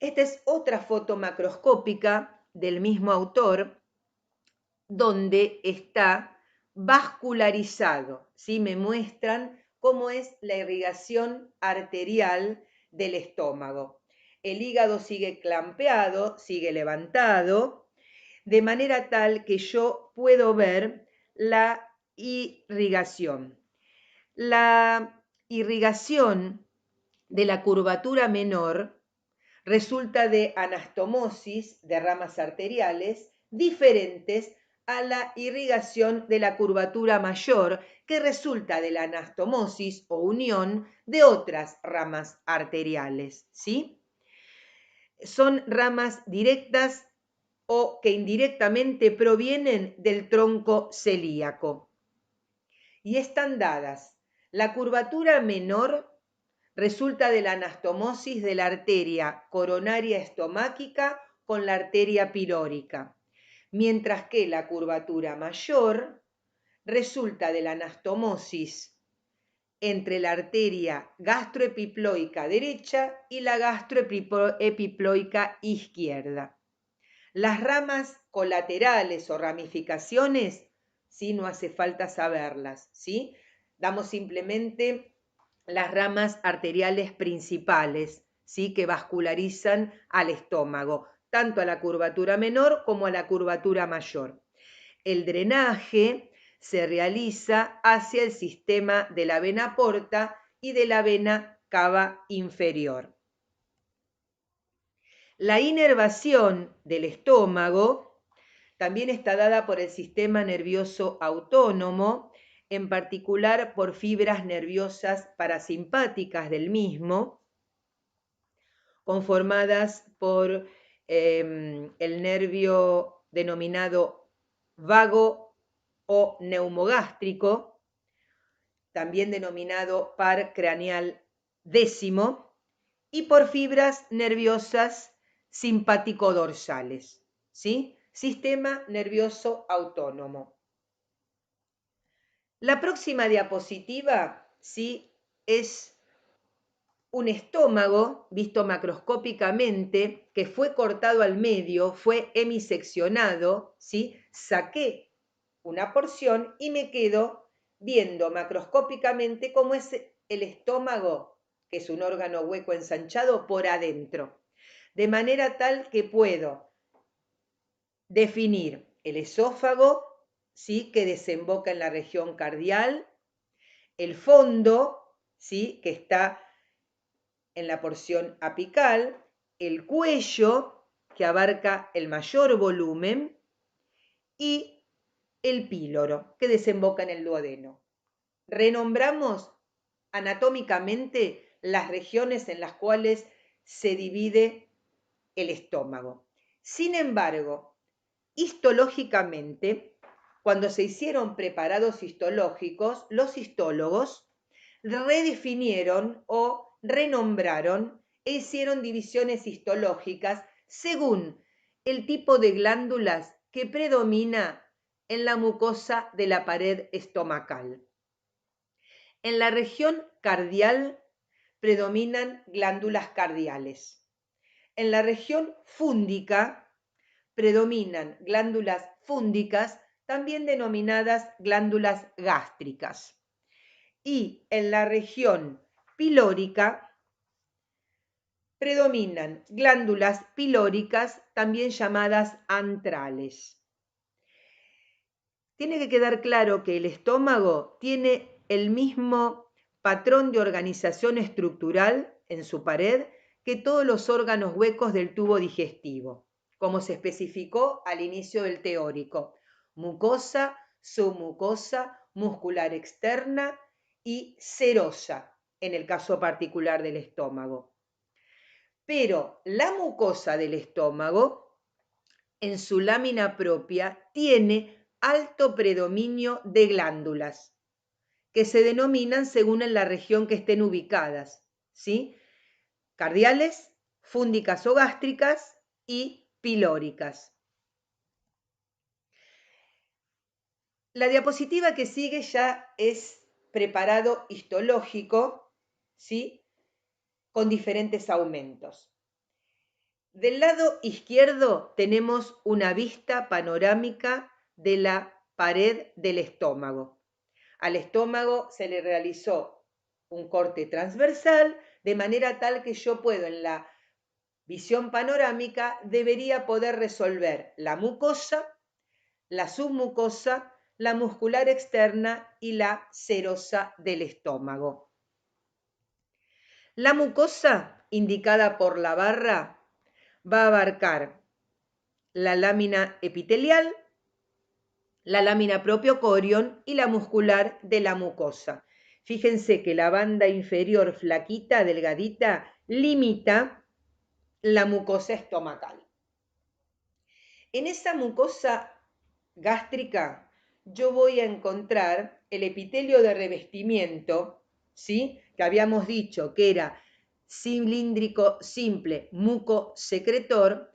Esta es otra foto macroscópica del mismo autor, donde está vascularizado, ¿sí? Me muestran cómo es la irrigación arterial del estómago. El hígado sigue clampeado, sigue levantado, de manera tal que yo puedo ver la irrigación. La irrigación de la curvatura menor resulta de anastomosis de ramas arteriales diferentes a la irrigación de la curvatura mayor, que resulta de la anastomosis o unión de otras ramas arteriales, ¿sí? Son ramas directas o que indirectamente provienen del tronco celíaco. Y están dadas. La curvatura menor resulta de la anastomosis de la arteria coronaria estomáquica con la arteria pilórica, mientras que la curvatura mayor resulta de la anastomosis entre la arteria gastroepiploica derecha y la gastroepiploica izquierda. Las ramas colaterales o ramificaciones, ¿sí?, no hace falta saberlas, ¿sí? Damos simplemente las ramas arteriales principales, ¿sí?, que vascularizan al estómago, tanto a la curvatura menor como a la curvatura mayor. El drenaje se realiza hacia el sistema de la vena porta y de la vena cava inferior. La inervación del estómago También está dada por el sistema nervioso autónomo, en particular por fibras nerviosas parasimpáticas del mismo, conformadas por el nervio denominado vago o neumogástrico, también denominado par craneal décimo, y por fibras nerviosas simpático-dorsales, ¿sí? Sistema nervioso autónomo. La próxima diapositiva, ¿sí? Es un estómago visto macroscópicamente que fue cortado al medio, fue hemiseccionado, ¿sí? Saqué una porción y me quedo viendo macroscópicamente cómo es el estómago, que es un órgano hueco ensanchado, por adentro. De manera tal que puedo definir el esófago, ¿sí? Que desemboca en la región cardial, el fondo, ¿sí? Que está en la porción apical, el cuello, que abarca el mayor volumen, y el píloro, que desemboca en el duodeno. Renombramos anatómicamente las regiones en las cuales se divide el estómago. Sin embargo, histológicamente, cuando se hicieron preparados histológicos, los histólogos redefinieron o renombraron e hicieron divisiones histológicas según el tipo de glándulas que predomina en la mucosa de la pared estomacal. En la región cardial predominan glándulas cardiales. En la región fúndica predominan glándulas fúndicas, también denominadas glándulas gástricas. Y en la región pilórica predominan glándulas pilóricas, también llamadas antrales. Tiene que quedar claro que el estómago tiene el mismo patrón de organización estructural en su pared que todos los órganos huecos del tubo digestivo, como se especificó al inicio del teórico: mucosa, submucosa, muscular externa y serosa, en el caso particular del estómago. Pero la mucosa del estómago, en su lámina propia, tiene alto predominio de glándulas, que se denominan según en la región que estén ubicadas, ¿sí? Cardiales, fúndicas o gástricas y pilóricas. La diapositiva que sigue ya es preparado histológico, ¿sí? Con diferentes aumentos. Del lado izquierdo tenemos una vista panorámica de la pared del estómago. Al estómago se le realizó un corte transversal, de manera tal que yo puedo, en la visión panorámica, debería poder resolver la mucosa, la submucosa, la muscular externa y la serosa del estómago. La mucosa, indicada por la barra, va a abarcar la lámina epitelial, la lámina propio-corion y la muscular de la mucosa. Fíjense que la banda inferior flaquita, delgadita, limita la mucosa estomacal. En esa mucosa gástrica yo voy a encontrar el epitelio de revestimiento, ¿sí? Que habíamos dicho que era cilíndrico simple, mucosecretor.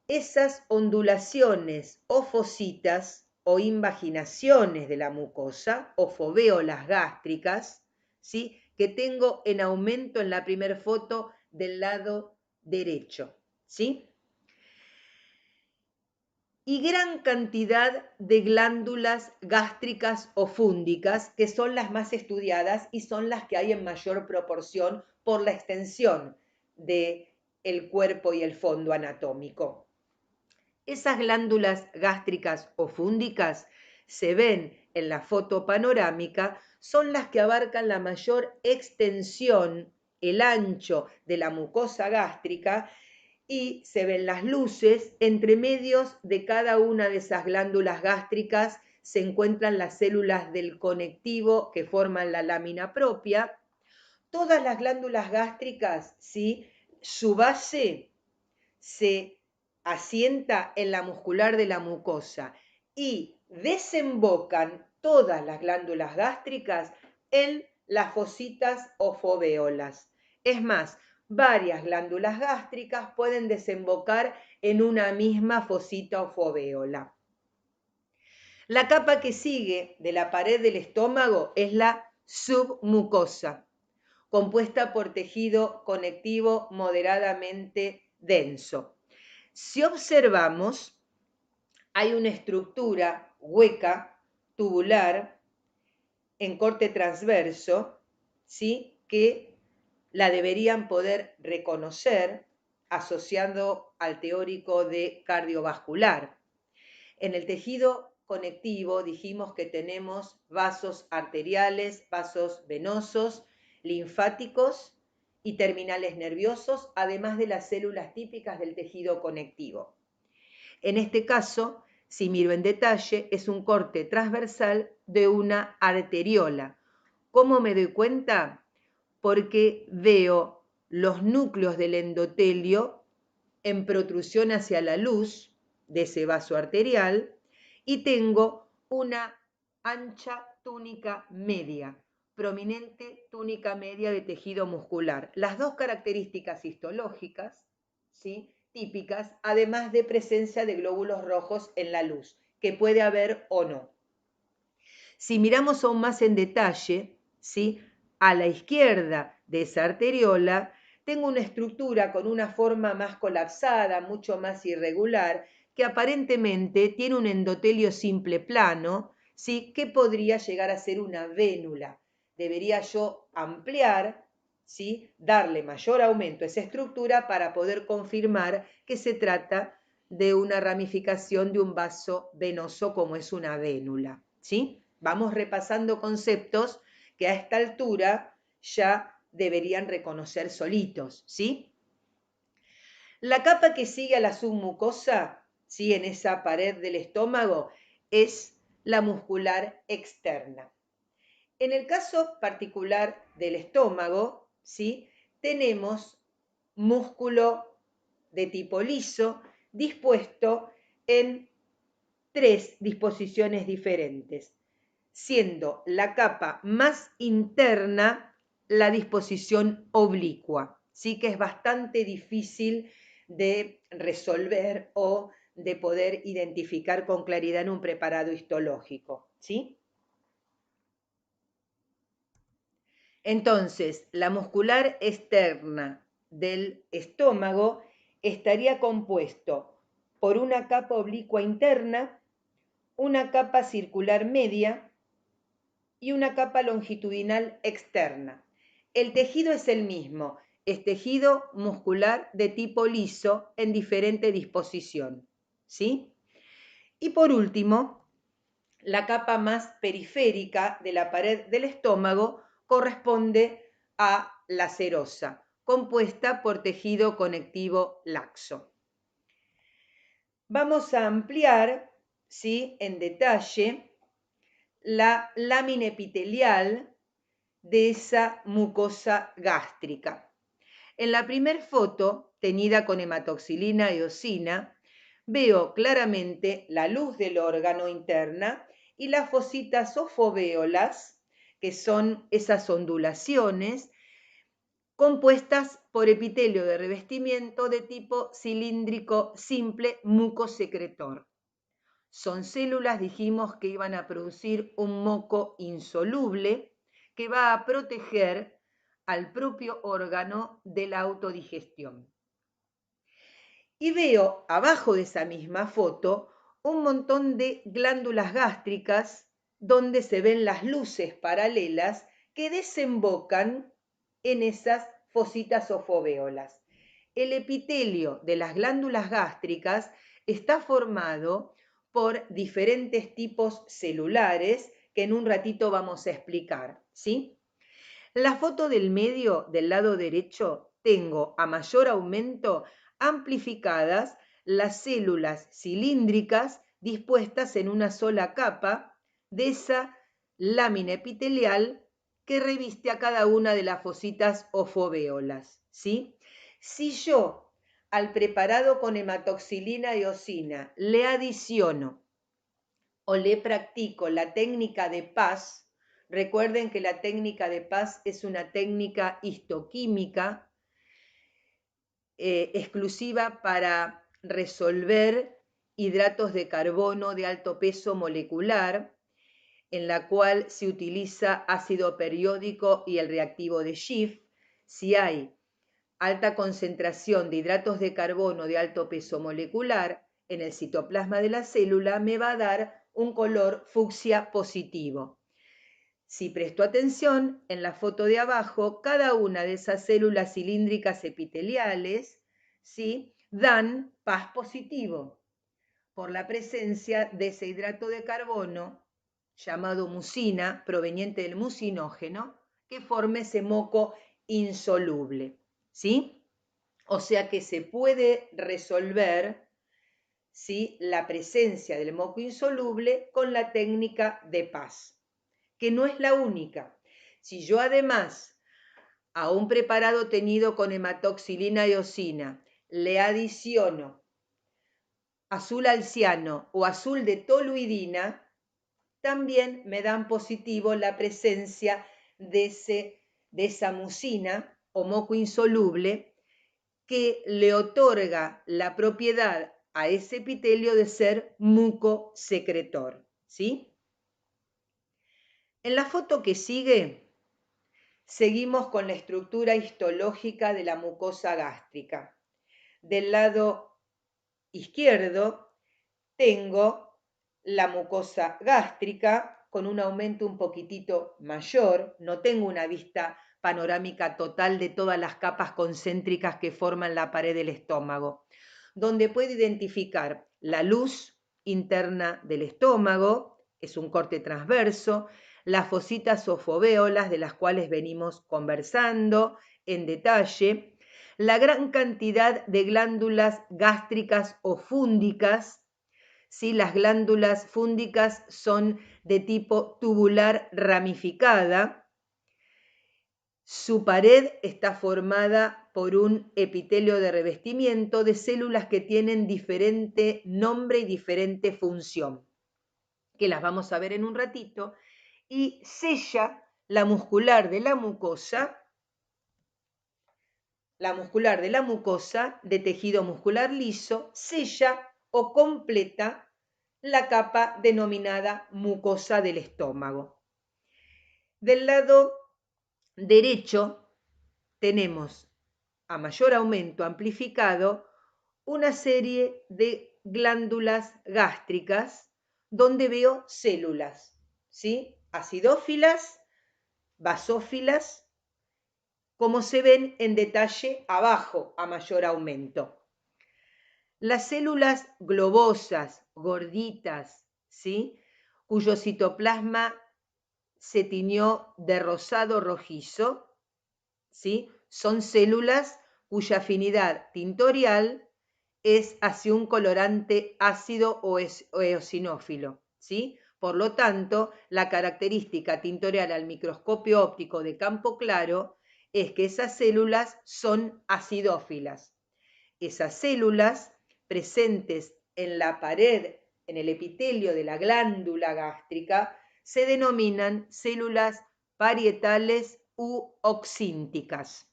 Esas ondulaciones o fositas o invaginaciones de la mucosa o fovéolas gástricas, ¿sí? Que tengo en aumento en la primera foto del lado derecho, ¿sí? Y gran cantidad de glándulas gástricas o fúndicas, que son las más estudiadas y son las que hay en mayor proporción por la extensión del cuerpo y el fondo anatómico. Esas glándulas gástricas o fúndicas se ven en la foto panorámica, son las que abarcan la mayor extensión, el ancho de la mucosa gástrica, y se ven las luces. Entre medios de cada una de esas glándulas gástricas se encuentran las células del conectivo que forman la lámina propia. Todas las glándulas gástricas, ¿sí? Su base se asienta en la muscular de la mucosa y desembocan todas las glándulas gástricas en las fositas o fovéolas. Es más, varias glándulas gástricas pueden desembocar en una misma fosita o fovéola. La capa que sigue de la pared del estómago es la submucosa, compuesta por tejido conectivo moderadamente denso. Si observamos, hay una estructura hueca, tubular, en corte transverso, ¿sí? Que la deberían poder reconocer asociando al teórico de cardiovascular. En el tejido conectivo dijimos que tenemos vasos arteriales, vasos venosos, linfáticos y terminales nerviosos, además de las células típicas del tejido conectivo. En este caso, si miro en detalle, es un corte transversal de una arteriola. ¿Cómo me doy cuenta? Porque veo los núcleos del endotelio en protrusión hacia la luz de ese vaso arterial y tengo una ancha túnica media, prominente túnica media de tejido muscular. Las dos características histológicas, ¿sí? Típicas, además de presencia de glóbulos rojos en la luz, que puede haber o no. Si miramos aún más en detalle, ¿sí? A la izquierda de esa arteriola, tengo una estructura con una forma más colapsada, mucho más irregular, que aparentemente tiene un endotelio simple plano, ¿sí? Que podría llegar a ser una vénula. Debería yo ampliar, ¿sí? Darle mayor aumento a esa estructura para poder confirmar que se trata de una ramificación de un vaso venoso como es una vénula, ¿sí? Vamos repasando conceptos que a esta altura ya deberían reconocer solitos, ¿sí? La capa que sigue a la submucosa, ¿sí? En esa pared del estómago, es la muscular externa. En el caso particular del estómago, ¿sí? Tenemos músculo de tipo liso dispuesto en 3 disposiciones diferentes, siendo la capa más interna la disposición oblicua, sí que es bastante difícil de resolver o de poder identificar con claridad en un preparado histológico, ¿sí? Entonces, la muscular externa del estómago estaría compuesto por una capa oblicua interna, una capa circular media y una capa longitudinal externa. El tejido es el mismo, es tejido muscular de tipo liso en diferente disposición, ¿sí? Y por último, la capa más periférica de la pared del estómago corresponde a la serosa, compuesta por tejido conectivo laxo. Vamos a ampliar, ¿sí? En detalle la lámina epitelial de esa mucosa gástrica. En la primera foto, teñida con hematoxilina y eosina, veo claramente la luz del órgano interna y las fositas o fovéolas, que son esas ondulaciones compuestas por epitelio de revestimiento de tipo cilíndrico simple mucosecretor. Son células, dijimos, que iban a producir un moco insoluble que va a proteger al propio órgano de la autodigestión. Y veo abajo de esa misma foto un montón de glándulas gástricas donde se ven las luces paralelas que desembocan en esas fositas o fovéolas. El epitelio de las glándulas gástricas está formado por diferentes tipos celulares que en un ratito vamos a explicar, ¿sí? La foto del medio, del lado derecho, tengo a mayor aumento amplificadas las células cilíndricas dispuestas en una sola capa de esa lámina epitelial que reviste a cada una de las fositas o fovéolas, ¿sí? Si yo al preparado con hematoxilina y eosina le adiciono o le practico la técnica de Paz, recuerden que la técnica de Paz es una técnica histoquímica exclusiva para resolver hidratos de carbono de alto peso molecular, en la cual se utiliza ácido periódico y el reactivo de Schiff. Si hay alta concentración de hidratos de carbono de alto peso molecular en el citoplasma de la célula, me va a dar un color fucsia positivo. Si presto atención, en la foto de abajo, cada una de esas células cilíndricas epiteliales, ¿sí?, dan Paz positivo por la presencia de ese hidrato de carbono llamado mucina, proveniente del mucinógeno, que forma ese moco insoluble, ¿sí? O sea que se puede resolver, ¿sí?, la presencia del moco insoluble con la técnica de Paz, que no es la única. Si yo además a un preparado teñido con hematoxilina y eosina le adiciono azul alciano o azul de toluidina, también me dan positivo la presencia de esa mucina o moco insoluble que le otorga la propiedad a ese epitelio de ser mucosecretor, ¿sí? En la foto que sigue, seguimos con la estructura histológica de la mucosa gástrica. Del lado izquierdo tengo la mucosa gástrica con un aumento un poquitito mayor, no tengo una vista panorámica total de todas las capas concéntricas que forman la pared del estómago, donde puedo identificar la luz interna del estómago, es un corte transverso, las fositas o fovéolas de las cuales venimos conversando en detalle, la gran cantidad de glándulas gástricas o fúndicas. ¿Sí? Las glándulas fúndicas son de tipo tubular ramificada. Su pared está formada por un epitelio de revestimiento de células que tienen diferente nombre y diferente función, que las vamos a ver en un ratito, y sella la muscular de la mucosa de tejido muscular liso, sella o completa la capa denominada mucosa del estómago. Del lado derecho tenemos, a mayor aumento amplificado, una serie de glándulas gástricas donde veo células, ¿sí?, acidófilas, basófilas, como se ven en detalle abajo a mayor aumento. Las células globosas, gorditas, ¿sí?, cuyo citoplasma se tiñó de rosado rojizo, ¿sí?, son células cuya afinidad tintorial es hacia un colorante ácido o eosinófilo, ¿sí? Por lo tanto, la característica tintorial al microscopio óptico de campo claro es que esas células son acidófilas. Esas células presentes en la pared, en el epitelio de la glándula gástrica, se denominan células parietales u oxínticas.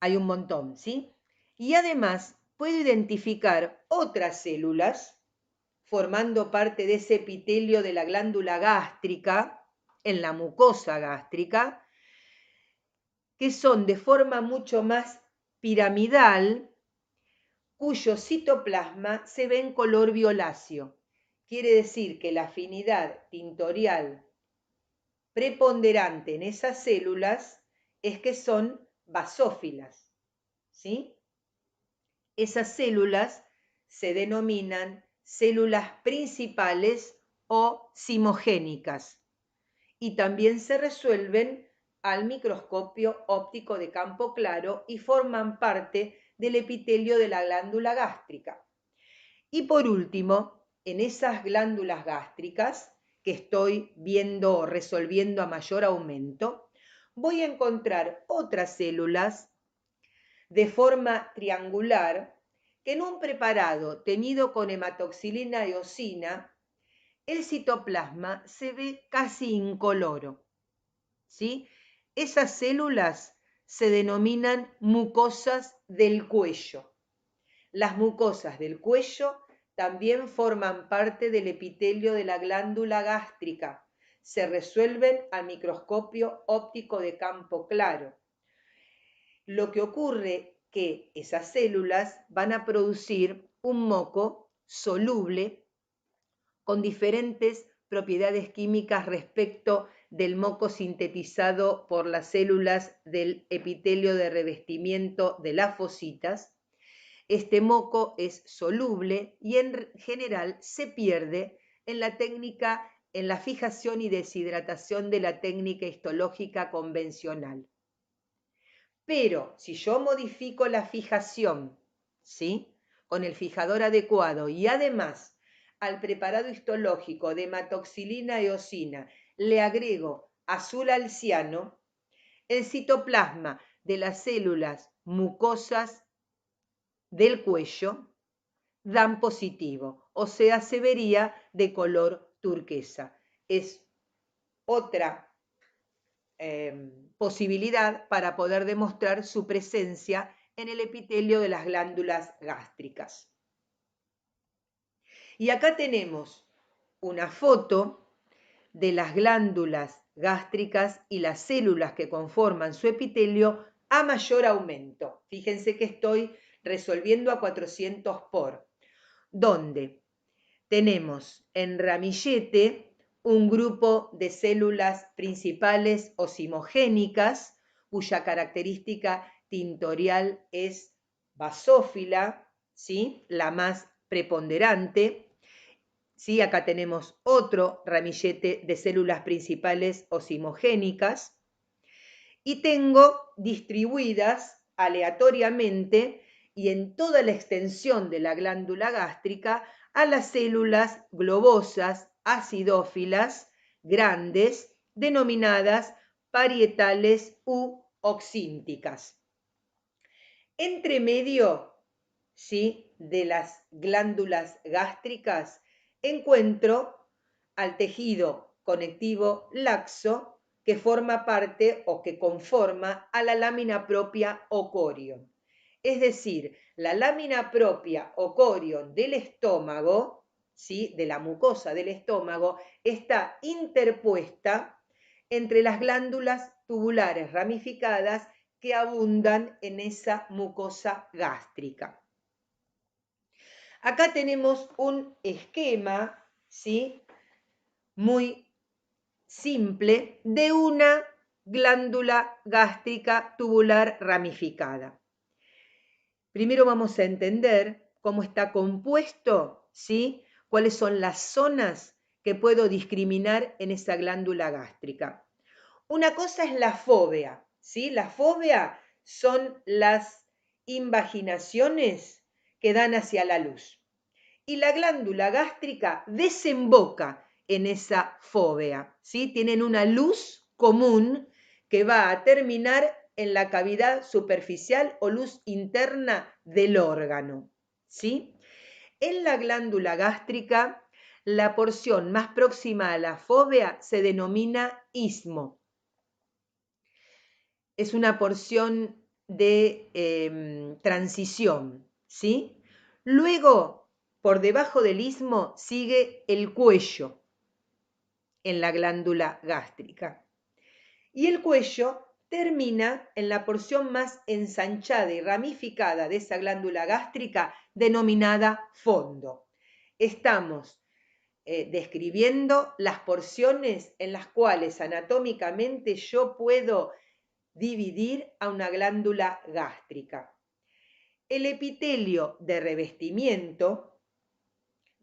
Hay un montón, ¿sí? Y además puedo identificar otras células formando parte de ese epitelio de la glándula gástrica, en la mucosa gástrica, que son de forma mucho más piramidal, cuyo citoplasma se ve en color violáceo. Quiere decir que la afinidad tintorial preponderante en esas células es que son basófilas, ¿sí? Esas células se denominan células principales o cimogénicas y también se resuelven al microscopio óptico de campo claro y forman parte del epitelio de la glándula gástrica. Y por último, en esas glándulas gástricas que estoy viendo, resolviendo a mayor aumento, voy a encontrar otras células de forma triangular que en un preparado teñido con hematoxilina y eosina, el citoplasma se ve casi incoloro, ¿sí? Esas células se denominan mucosas del cuello. Las mucosas del cuello también forman parte del epitelio de la glándula gástrica. Se resuelven al microscopio óptico de campo claro. Lo que ocurre que esas células van a producir un moco soluble con diferentes propiedades químicas respecto del moco sintetizado por las células del epitelio de revestimiento de las fositas. Este moco es soluble y en general se pierde en la fijación y deshidratación de la técnica histológica convencional. Pero si yo modifico la fijación, ¿sí?, con el fijador adecuado y además al preparado histológico de hematoxilina y eosina le agrego azul alciano, el citoplasma de las células mucosas del cuello dan positivo, o sea, se vería de color turquesa. Es otra posibilidad para poder demostrar su presencia en el epitelio de las glándulas gástricas. Y acá tenemos una foto de las glándulas gástricas y las células que conforman su epitelio a mayor aumento. Fíjense que estoy resolviendo a 400 por, donde tenemos en ramillete un grupo de células principales osimogénicas, cuya característica tintorial es basófila, ¿sí?, la más preponderante. ¿Sí? Acá tenemos otro ramillete de células principales osimogénicas. Y tengo distribuidas aleatoriamente y en toda la extensión de la glándula gástrica a las células globosas, acidófilas, grandes, denominadas parietales u oxínticas. Entre medio, ¿sí?, de las glándulas gástricas encuentro al tejido conectivo laxo que forma parte o que conforma a la lámina propia o corion. Es decir, la lámina propia o corion del estómago, ¿sí?, de la mucosa del estómago, está interpuesta entre las glándulas tubulares ramificadas que abundan en esa mucosa gástrica. Acá tenemos un esquema, ¿sí?, muy simple de una glándula gástrica tubular ramificada. Primero vamos a entender cómo está compuesto, ¿sí?, cuáles son las zonas que puedo discriminar en esa glándula gástrica. Una cosa es la fóvea, ¿sí? La fóvea son las invaginaciones que dan hacia la luz. Y la glándula gástrica desemboca en esa fóvea, ¿sí? Tienen una luz común que va a terminar en la cavidad superficial o luz interna del órgano, ¿sí? En la glándula gástrica, la porción más próxima a la fóvea se denomina istmo. Es una porción de transición, ¿sí? Luego, por debajo del istmo, sigue el cuello en la glándula gástrica. Y el cuello termina en la porción más ensanchada y ramificada de esa glándula gástrica, denominada fondo. Estamos describiendo las porciones en las cuales anatómicamente yo puedo dividir a una glándula gástrica. El epitelio de revestimiento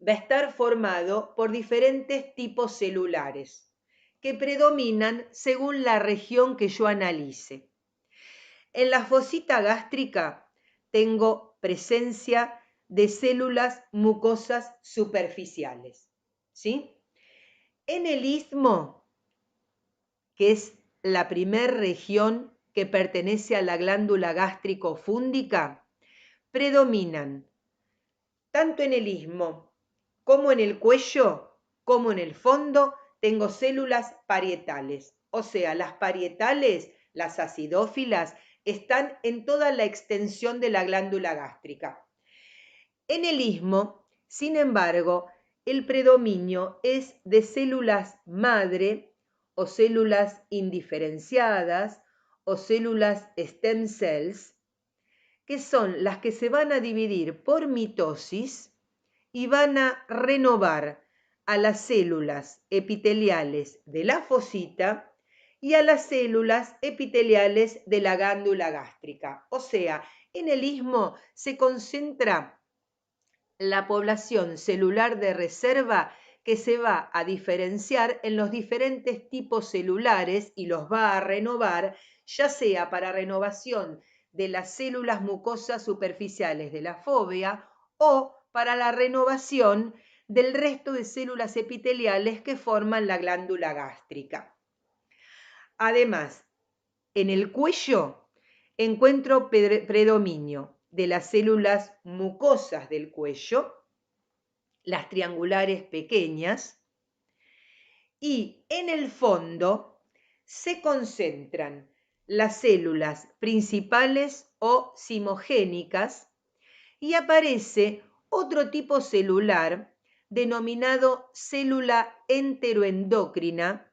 va a estar formado por diferentes tipos celulares que predominan según la región que yo analice. En la fosita gástrica tengo presencia de células mucosas superficiales, ¿sí? En el istmo, que es la primera región que pertenece a la glándula gástrico-fúndica, predominan tanto en el istmo como en el cuello, como en el fondo, tengo células parietales. O sea, las parietales, las acidófilas, están en toda la extensión de la glándula gástrica. En el istmo, sin embargo, el predominio es de células madre o células indiferenciadas o células stem cells, que son las que se van a dividir por mitosis y van a renovar a las células epiteliales de la fosita y a las células epiteliales de la glándula gástrica. O sea, en el istmo se concentra la población celular de reserva que se va a diferenciar en los diferentes tipos celulares y los va a renovar, ya sea para renovación de las células mucosas superficiales de la fóvea o para la renovación del resto de células epiteliales que forman la glándula gástrica. Además, en el cuello encuentro predominio de las células mucosas del cuello, las triangulares pequeñas, y en el fondo se concentran las células principales o cimogénicas y aparece otro tipo celular denominado célula enteroendocrina.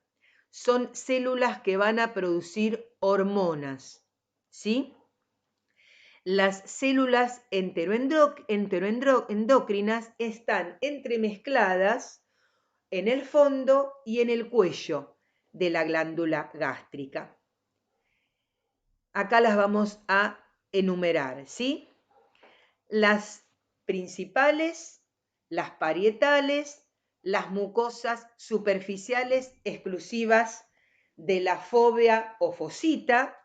Son células que van a producir hormonas, ¿sí? Las células enteroendocrinas están entremezcladas en el fondo y en el cuello de la glándula gástrica. Acá las vamos a enumerar, ¿sí? Las principales, las parietales, las mucosas superficiales exclusivas de la fóvea o fosita,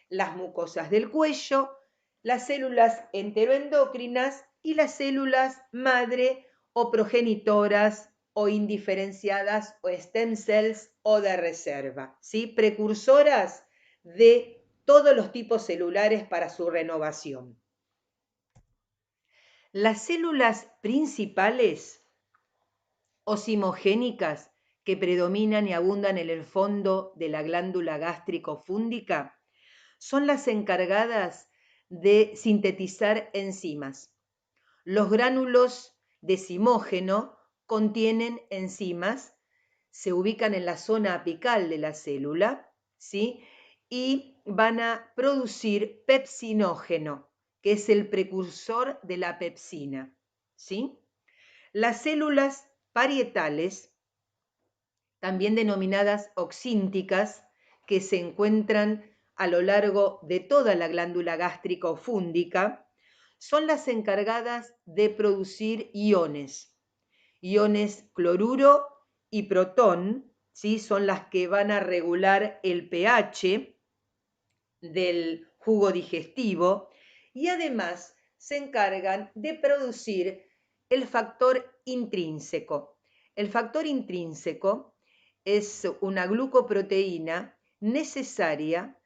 las mucosas del cuello, las células enteroendocrinas y las células madre o progenitoras o indiferenciadas o stem cells o de reserva, ¿sí? Precursoras de todos los tipos celulares para su renovación. Las células principales o cimogénicas que predominan y abundan en el fondo de la glándula gástrico-fúndica son las encargadas de sintetizar enzimas. Los gránulos de zimógeno contienen enzimas, se ubican en la zona apical de la célula, ¿sí? Y van a producir pepsinógeno, que es el precursor de la pepsina, ¿sí? Las células parietales, también denominadas oxínticas, que se encuentran a lo largo de toda la glándula gástrica o fúndica, son las encargadas de producir iones cloruro y protón, ¿sí? Son las que van a regular el pH del jugo digestivo y además se encargan de producir el factor intrínseco. El factor intrínseco es una glucoproteína necesaria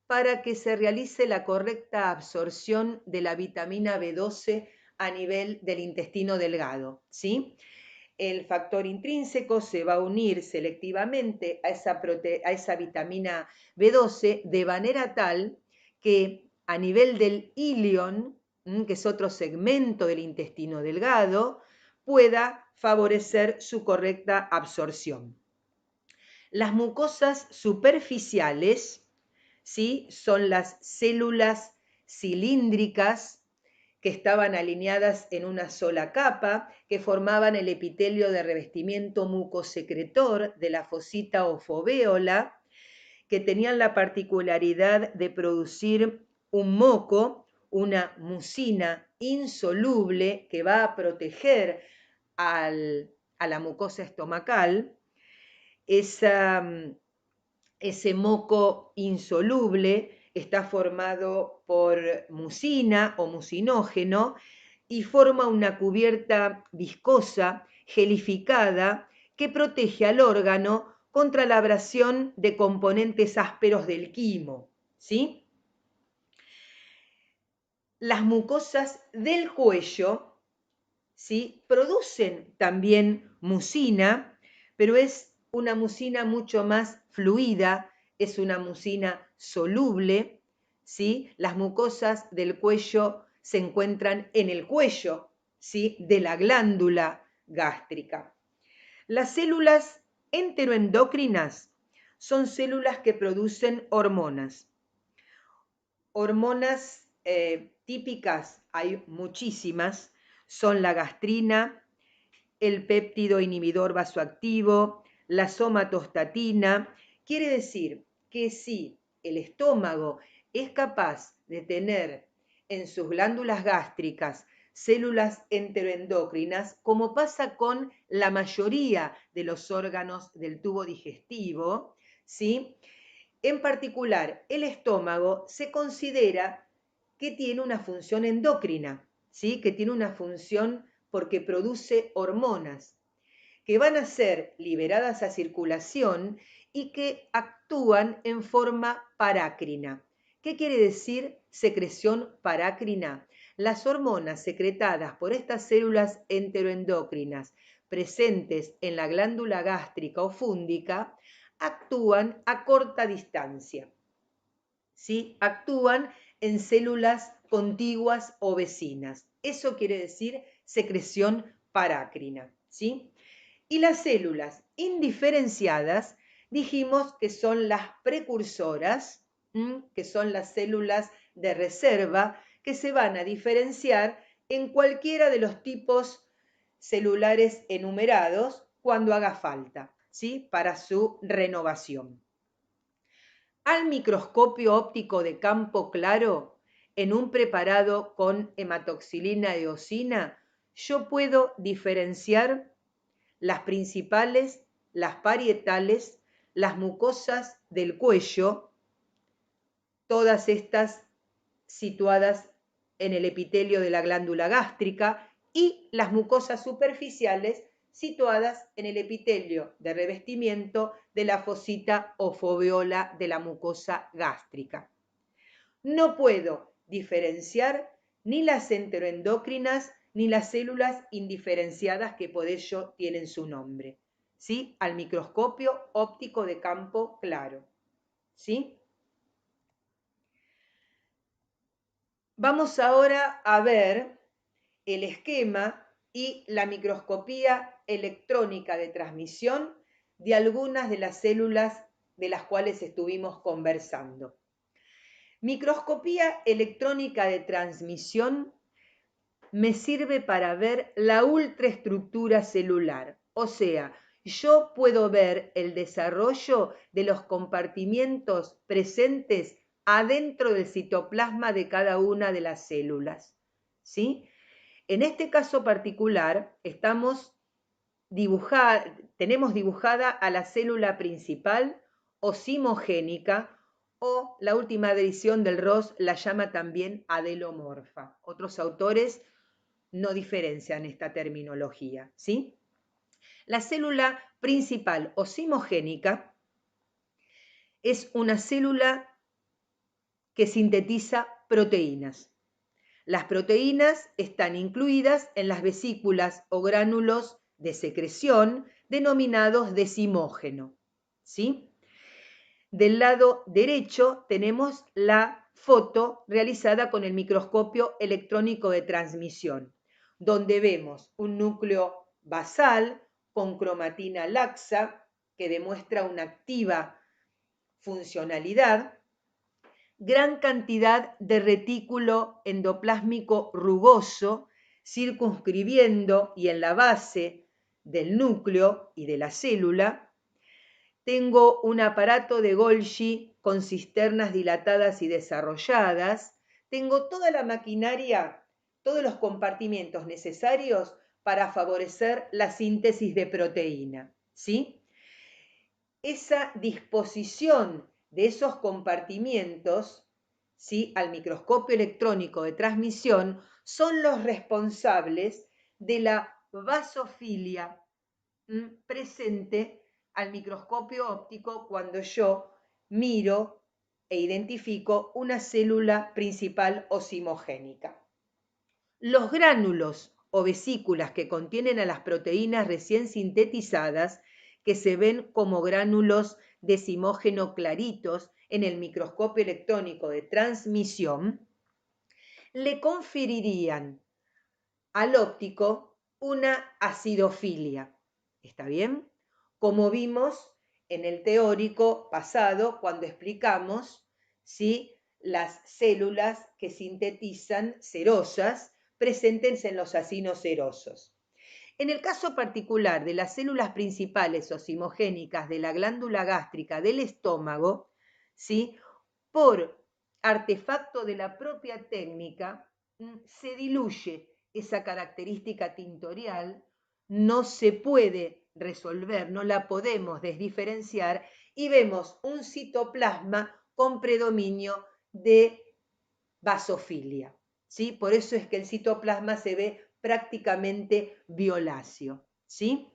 para que se realice la correcta absorción de la vitamina B12 a nivel del intestino delgado, ¿sí? El factor intrínseco se va a unir selectivamente a esa vitamina B12 de manera tal que a nivel del ilion, que es otro segmento del intestino delgado, pueda favorecer su correcta absorción. Las mucosas superficiales, ¿sí? Son las células cilíndricas que estaban alineadas en una sola capa, que formaban el epitelio de revestimiento mucosecretor de la fosita o fovéola, que tenían la particularidad de producir un moco, una mucina insoluble que va a proteger a la mucosa estomacal. Esa ese moco insoluble está formado por mucina o mucinógeno y forma una cubierta viscosa, gelificada, que protege al órgano contra la abrasión de componentes ásperos del quimo, ¿sí? Las mucosas del cuello, ¿sí?, producen también mucina, pero es una mucina mucho más fluida, es una mucina soluble, ¿sí? Las mucosas del cuello se encuentran en el cuello, ¿sí?, de la glándula gástrica. Las células enteroendocrinas son células que producen hormonas. Hormonas típicas, hay muchísimas, son la gastrina, el péptido inhibidor vasoactivo, la somatostatina. Quiere decir que si el estómago es capaz de tener en sus glándulas gástricas células enteroendocrinas, como pasa con la mayoría de los órganos del tubo digestivo, ¿sí? En particular, el estómago se considera que tiene una función endocrina, ¿sí?, que tiene una función porque produce hormonas que van a ser liberadas a circulación y que actúan en forma parácrina. ¿Qué quiere decir secreción parácrina? Las hormonas secretadas por estas células enteroendocrinas presentes en la glándula gástrica o fúndica actúan a corta distancia, ¿sí? Actúan en células contiguas o vecinas. Eso quiere decir secreción parácrina, ¿sí? Y las células indiferenciadas dijimos que son las precursoras, que son las células de reserva que se van a diferenciar en cualquiera de los tipos celulares enumerados cuando haga falta, ¿sí?, para su renovación. Al microscopio óptico de campo claro, en un preparado con hematoxilina eosina, yo puedo diferenciar las principales, las parietales, las mucosas del cuello, todas estas situadas en el epitelio de la glándula gástrica, y las mucosas superficiales situadas en el epitelio de revestimiento de la fosita o foveola de la mucosa gástrica. No puedo diferenciar ni las enteroendocrinas ni las células indiferenciadas que por ello tienen su nombre, ¿sí?, al microscopio óptico de campo claro, ¿sí? Vamos ahora a ver el esquema y la microscopía electrónica de transmisión de algunas de las células de las cuales estuvimos conversando. Microscopía electrónica de transmisión me sirve para ver la ultraestructura celular, o sea, yo puedo ver el desarrollo de los compartimientos presentes adentro del citoplasma de cada una de las células, ¿sí? En este caso particular, tenemos dibujada a la célula principal osimogénica, o la última edición del Ross la llama también adelomorfa. Otros autores no diferencian esta terminología, ¿sí? La célula principal osimogénica es una célula que sintetiza proteínas. Las proteínas están incluidas en las vesículas o gránulos de secreción denominados decimógeno, ¿sí? Del lado derecho tenemos la foto realizada con el microscopio electrónico de transmisión, donde vemos un núcleo basal con cromatina laxa que demuestra una activa funcionalidad, gran cantidad de retículo endoplásmico rugoso circunscribiendo y en la base del núcleo y de la célula. Tengo un aparato de Golgi con cisternas dilatadas y desarrolladas. Tengo toda la maquinaria, todos los compartimentos necesarios para favorecer la síntesis de proteína, ¿sí? esa disposición de esos compartimientos, ¿sí?, al microscopio electrónico de transmisión son los responsables de la basofilia presente al microscopio óptico cuando yo miro e identifico una célula principal osimogénica. Los gránulos o vesículas que contienen a las proteínas recién sintetizadas, que se ven como gránulos decimógeno claritos en el microscopio electrónico de transmisión, le conferirían al óptico una acidofilia. ¿Está bien? Como vimos en el teórico pasado cuando explicamos, ¿sí?, las células que sintetizan cerosas presentes en los acinos serosos. En el caso particular de las células principales osimogénicas de la glándula gástrica del estómago, ¿sí?, por artefacto de la propia técnica, se diluye esa característica tintorial, no se puede resolver, no la podemos desdiferenciar y vemos un citoplasma con predominio de basofilia, ¿sí? Por eso es que el citoplasma se ve prácticamente violáceo, ¿sí?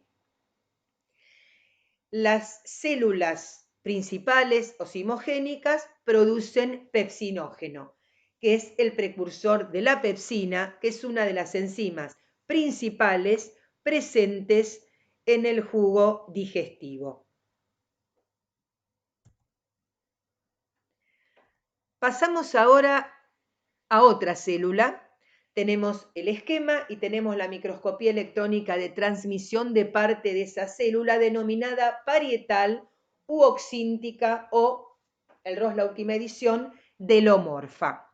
Las células principales osimogénicas producen pepsinógeno, que es el precursor de la pepsina, que es una de las enzimas principales presentes en el jugo digestivo. Pasamos ahora a otra célula. Tenemos el esquema y tenemos la microscopía electrónica de transmisión de parte de esa célula denominada parietal u oxíntica o, el ROS la última edición, delomorfa.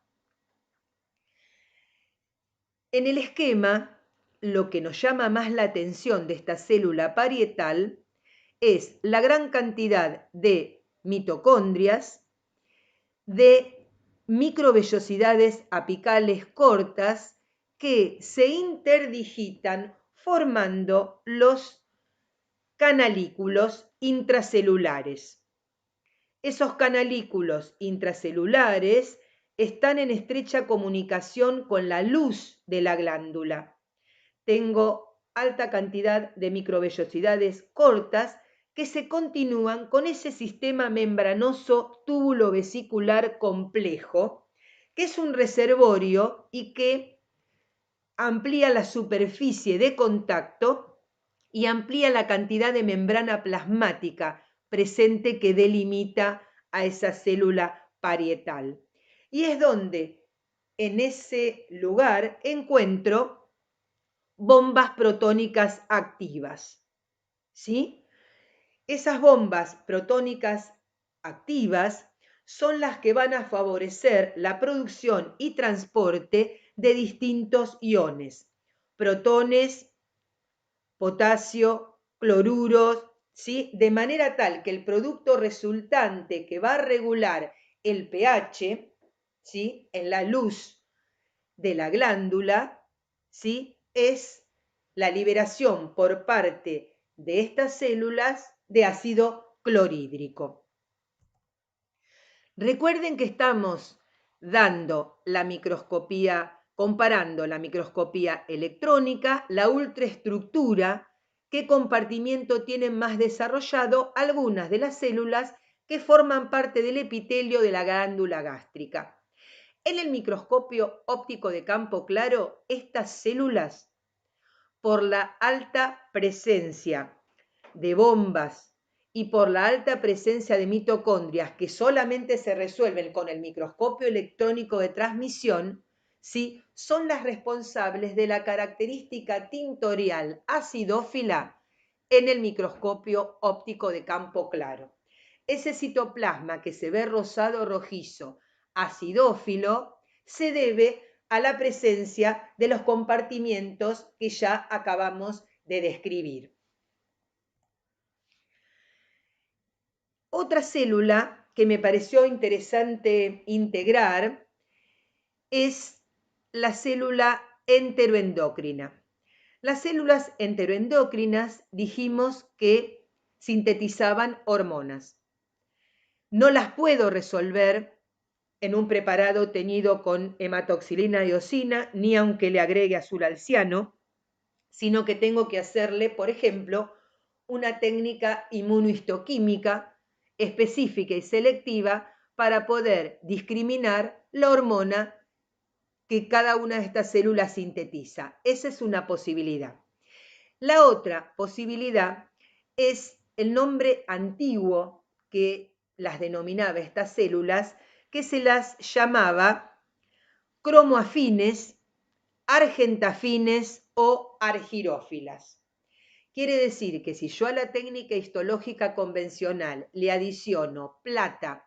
En el esquema, lo que nos llama más la atención de esta célula parietal es la gran cantidad de mitocondrias, de microvellosidades apicales cortas que se interdigitan formando los canalículos intracelulares. Esos canalículos intracelulares están en estrecha comunicación con la luz de la glándula. Tengo alta cantidad de microvellosidades cortas que se continúan con ese sistema membranoso túbulo vesicular complejo, que es un reservorio y que amplía la superficie de contacto y amplía la cantidad de membrana plasmática presente que delimita a esa célula parietal. Y es donde en ese lugar encuentro bombas protónicas activas, ¿sí? Esas bombas protónicas activas son las que van a favorecer la producción y transporte de distintos iones, protones, potasio, cloruros, ¿sí?, de manera tal que el producto resultante que va a regular el pH, ¿sí?, en la luz de la glándula, ¿sí?, es la liberación por parte de estas células de ácido clorhídrico. Recuerden que estamos comparando la microscopía electrónica, la ultraestructura, qué compartimiento tienen más desarrollado algunas de las células que forman parte del epitelio de la glándula gástrica. En el microscopio óptico de campo claro, estas células, por la alta presencia de bombas y por la alta presencia de mitocondrias que solamente se resuelven con el microscopio electrónico de transmisión, ¿sí?, son las responsables de la característica tintorial acidófila en el microscopio óptico de campo claro. Ese citoplasma que se ve rosado rojizo, acidófilo, se debe a la presencia de los compartimientos que ya acabamos de describir. Otra célula que me pareció interesante integrar es la célula enteroendocrina. Las células enteroendocrinas dijimos que sintetizaban hormonas. No las puedo resolver en un preparado teñido con hematoxilina y eosina, ni aunque le agregue azul al ciano, sino que tengo que hacerle, por ejemplo, una técnica inmunohistoquímica específica y selectiva para poder discriminar la hormona que cada una de estas células sintetiza. Esa es una posibilidad. La otra posibilidad es el nombre antiguo que las denominaba estas células, que se las llamaba cromoafines, argentafines o argirófilas. Quiere decir que si yo a la técnica histológica convencional le adiciono plata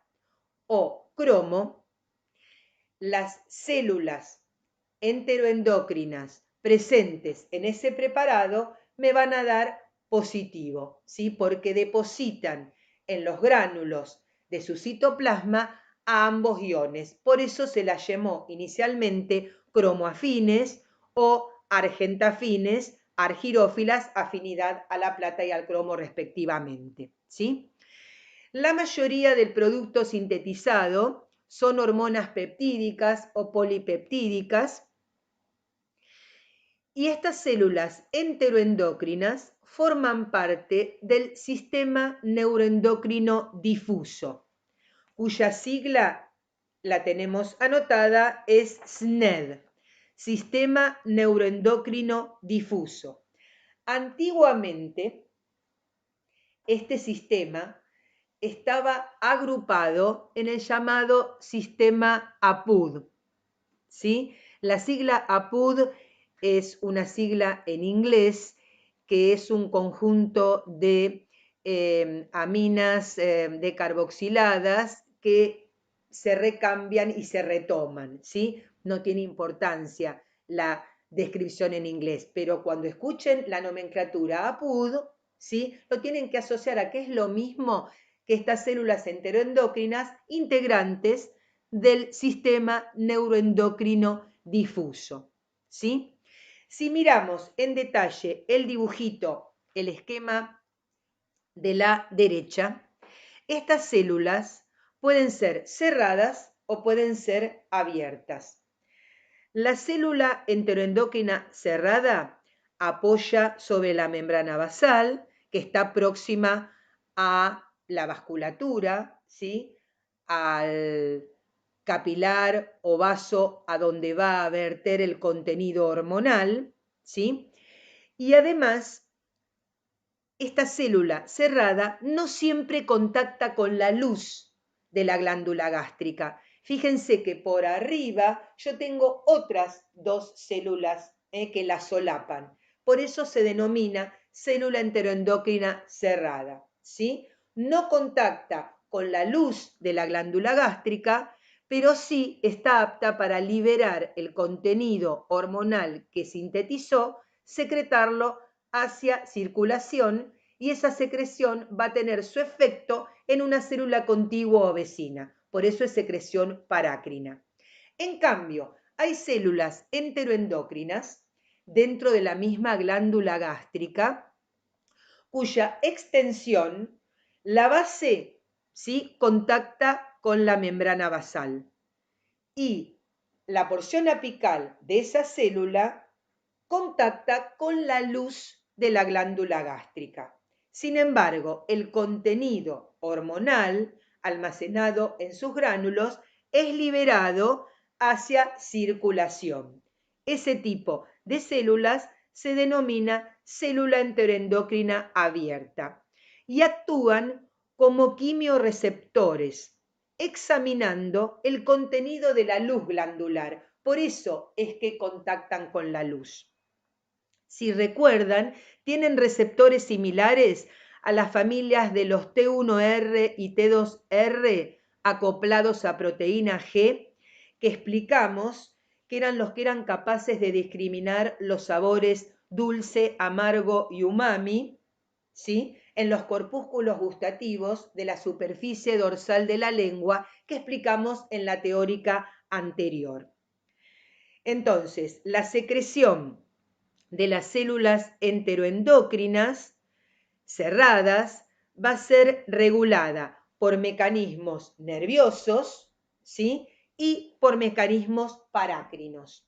o cromo, las células enteroendocrinas presentes en ese preparado me van a dar positivo, ¿sí? Porque depositan en los gránulos de su citoplasma a ambos iones. Por eso se las llamó inicialmente cromoafines o argentafines, argirófilas, afinidad a la plata y al cromo respectivamente, ¿sí? La mayoría del producto sintetizado son hormonas peptídicas o polipeptídicas, y estas células enteroendocrinas forman parte del sistema neuroendocrino difuso, cuya sigla la tenemos anotada, es SNED, Sistema Neuroendocrino Difuso. Antiguamente, este sistema estaba agrupado en el llamado sistema APUD, ¿sí? La sigla APUD es una sigla en inglés que es un conjunto de aminas decarboxiladas que se recambian y se retoman, ¿sí? No tiene importancia la descripción en inglés, pero cuando escuchen la nomenclatura APUD, ¿sí? Lo tienen que asociar a que es lo mismo que estas células enteroendocrinas integrantes del sistema neuroendocrino difuso, ¿sí? Si miramos en detalle el dibujito, el esquema de la derecha, estas células pueden ser cerradas o pueden ser abiertas. La célula enteroendocrina cerrada apoya sobre la membrana basal, que está próxima a la vasculatura, ¿sí? Al capilar o vaso a donde va a verter el contenido hormonal, ¿sí? Y además, esta célula cerrada no siempre contacta con la luz de la glándula gástrica. Fíjense que por arriba yo tengo otras dos células que la solapan. Por eso se denomina célula enteroendocrina cerrada, ¿sí? No contacta con la luz de la glándula gástrica, pero sí está apta para liberar el contenido hormonal que sintetizó, secretarlo hacia circulación, y esa secreción va a tener su efecto en una célula contigua o vecina. Por eso es secreción parácrina. En cambio, hay células enteroendocrinas dentro de la misma glándula gástrica cuya extensión, la base, ¿sí?, contacta con la membrana basal y la porción apical de esa célula contacta con la luz de la glándula gástrica. Sin embargo, el contenido hormonal almacenado en sus gránulos es liberado hacia circulación. Ese tipo de células se denomina célula enteroendocrina abierta y actúan como quimioreceptores, examinando el contenido de la luz glandular. Por eso es que contactan con la luz. Si recuerdan, tienen receptores similares a las familias de los T1R y T2R acoplados a proteína G, que explicamos que eran los que eran capaces de discriminar los sabores dulce, amargo y umami, ¿sí?, en los corpúsculos gustativos de la superficie dorsal de la lengua que explicamos en la teórica anterior. Entonces, la secreción de las células enteroendocrinas cerradas va a ser regulada por mecanismos nerviosos, ¿sí? Y por mecanismos parácrinos.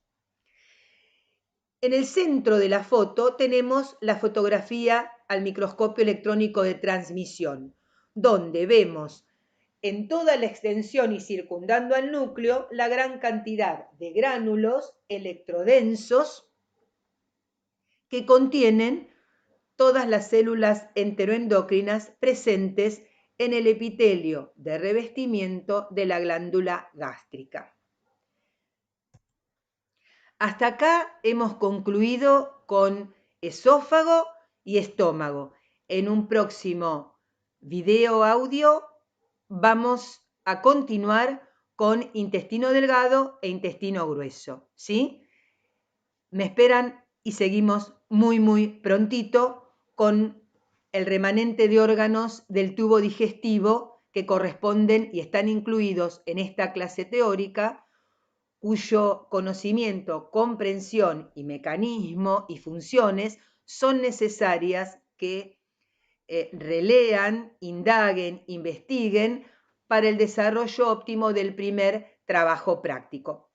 En el centro de la foto tenemos la fotografía al microscopio electrónico de transmisión, donde vemos en toda la extensión y circundando al núcleo la gran cantidad de gránulos electrodensos que contienen todas las células enteroendocrinas presentes en el epitelio de revestimiento de la glándula gástrica. Hasta acá hemos concluido con esófago y estómago. En un próximo video audio vamos a continuar con intestino delgado e intestino grueso, ¿sí? Me esperan y seguimos muy prontito con el remanente de órganos del tubo digestivo que corresponden y están incluidos en esta clase teórica, cuyo conocimiento, comprensión y mecanismo y funciones son necesarias que relean, indaguen, investiguen para el desarrollo óptimo del primer trabajo práctico.